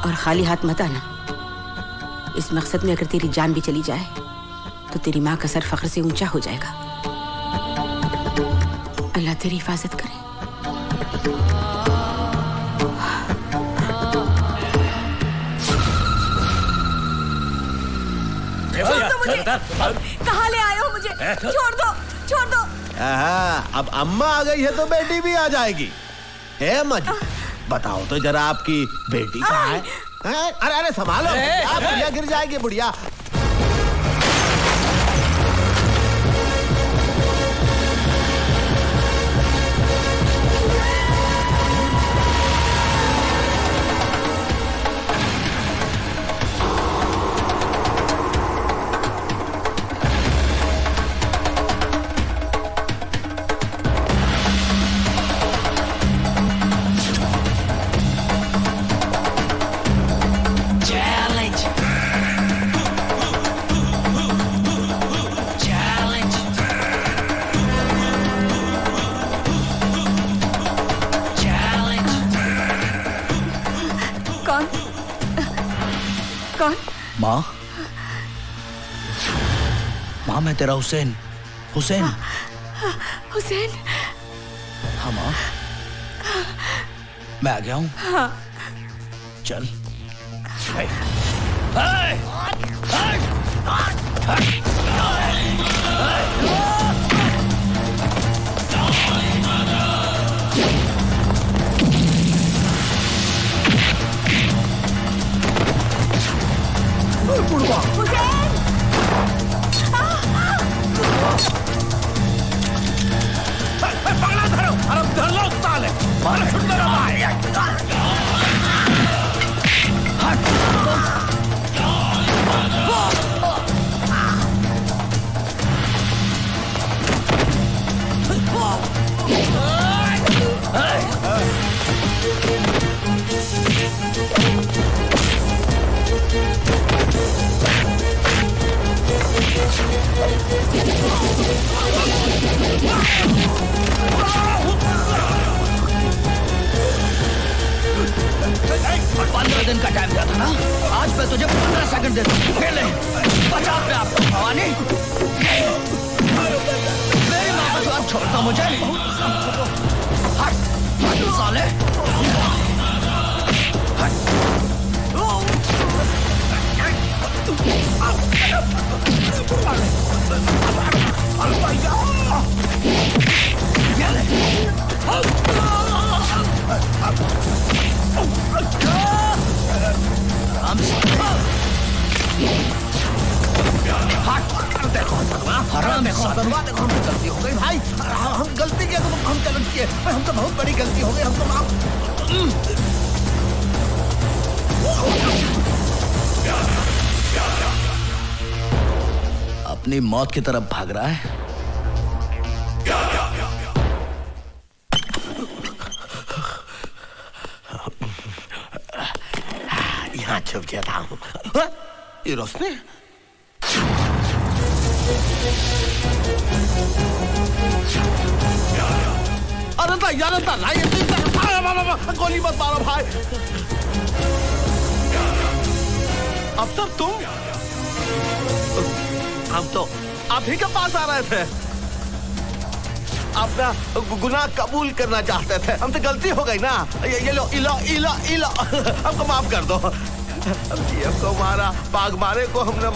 और खाली हाथ मत आना। इस मकसद में अगर तेरी जान भी चली जाए तो तेरी माँ का सर फख्र से ऊंचा हो जाएगा। अल्लाह तेरी हिफाजत करे। कहाँ ले आए हो मुझे? छोड़ दो, छोड़ दो। अब अम्मा आ गई है तो बेटी भी आ जाएगी। है अम्मा जी, बताओ तो जरा आपकी बेटी कहाँ है? अरे अरे संभालो, बुढ़िया गिर जाएगी बुढ़िया। माँ, माँ मैं तेरा हुसैन। हुसैन। हुसैन। हाँ माँ, मैं आ गया हूँ। हाँ। चल। दिन का टाइम दिया था ना, आज मैं तुझे 15 सेकंड देता हूँ। खेल ले, बचा अपने आप को भवानी। मेरी माँ का स्वाद छोड़ता मुझे। हट, हट साले। देखो हराम देखो हमसे गलती हो गई भाई, हम गलती किया तो हम गलत किए, हमसे बहुत बड़ी गलती हो गई, हमको माफ। अपनी मौत की तरफ भाग रहा है। यहाँ छुप जाता हूँ। ये रोशनी अनंता गोली मत मारो भाई। अब तक तुम हम तो आप ही के पास आ रहे थे, अपना गुनाह कबूल करना चाहते थे, हमसे गलती हो गई ना। ये लो इलो इलो इलो हमको माफ कर दो। हमको मारा, बाघ मारे को हमने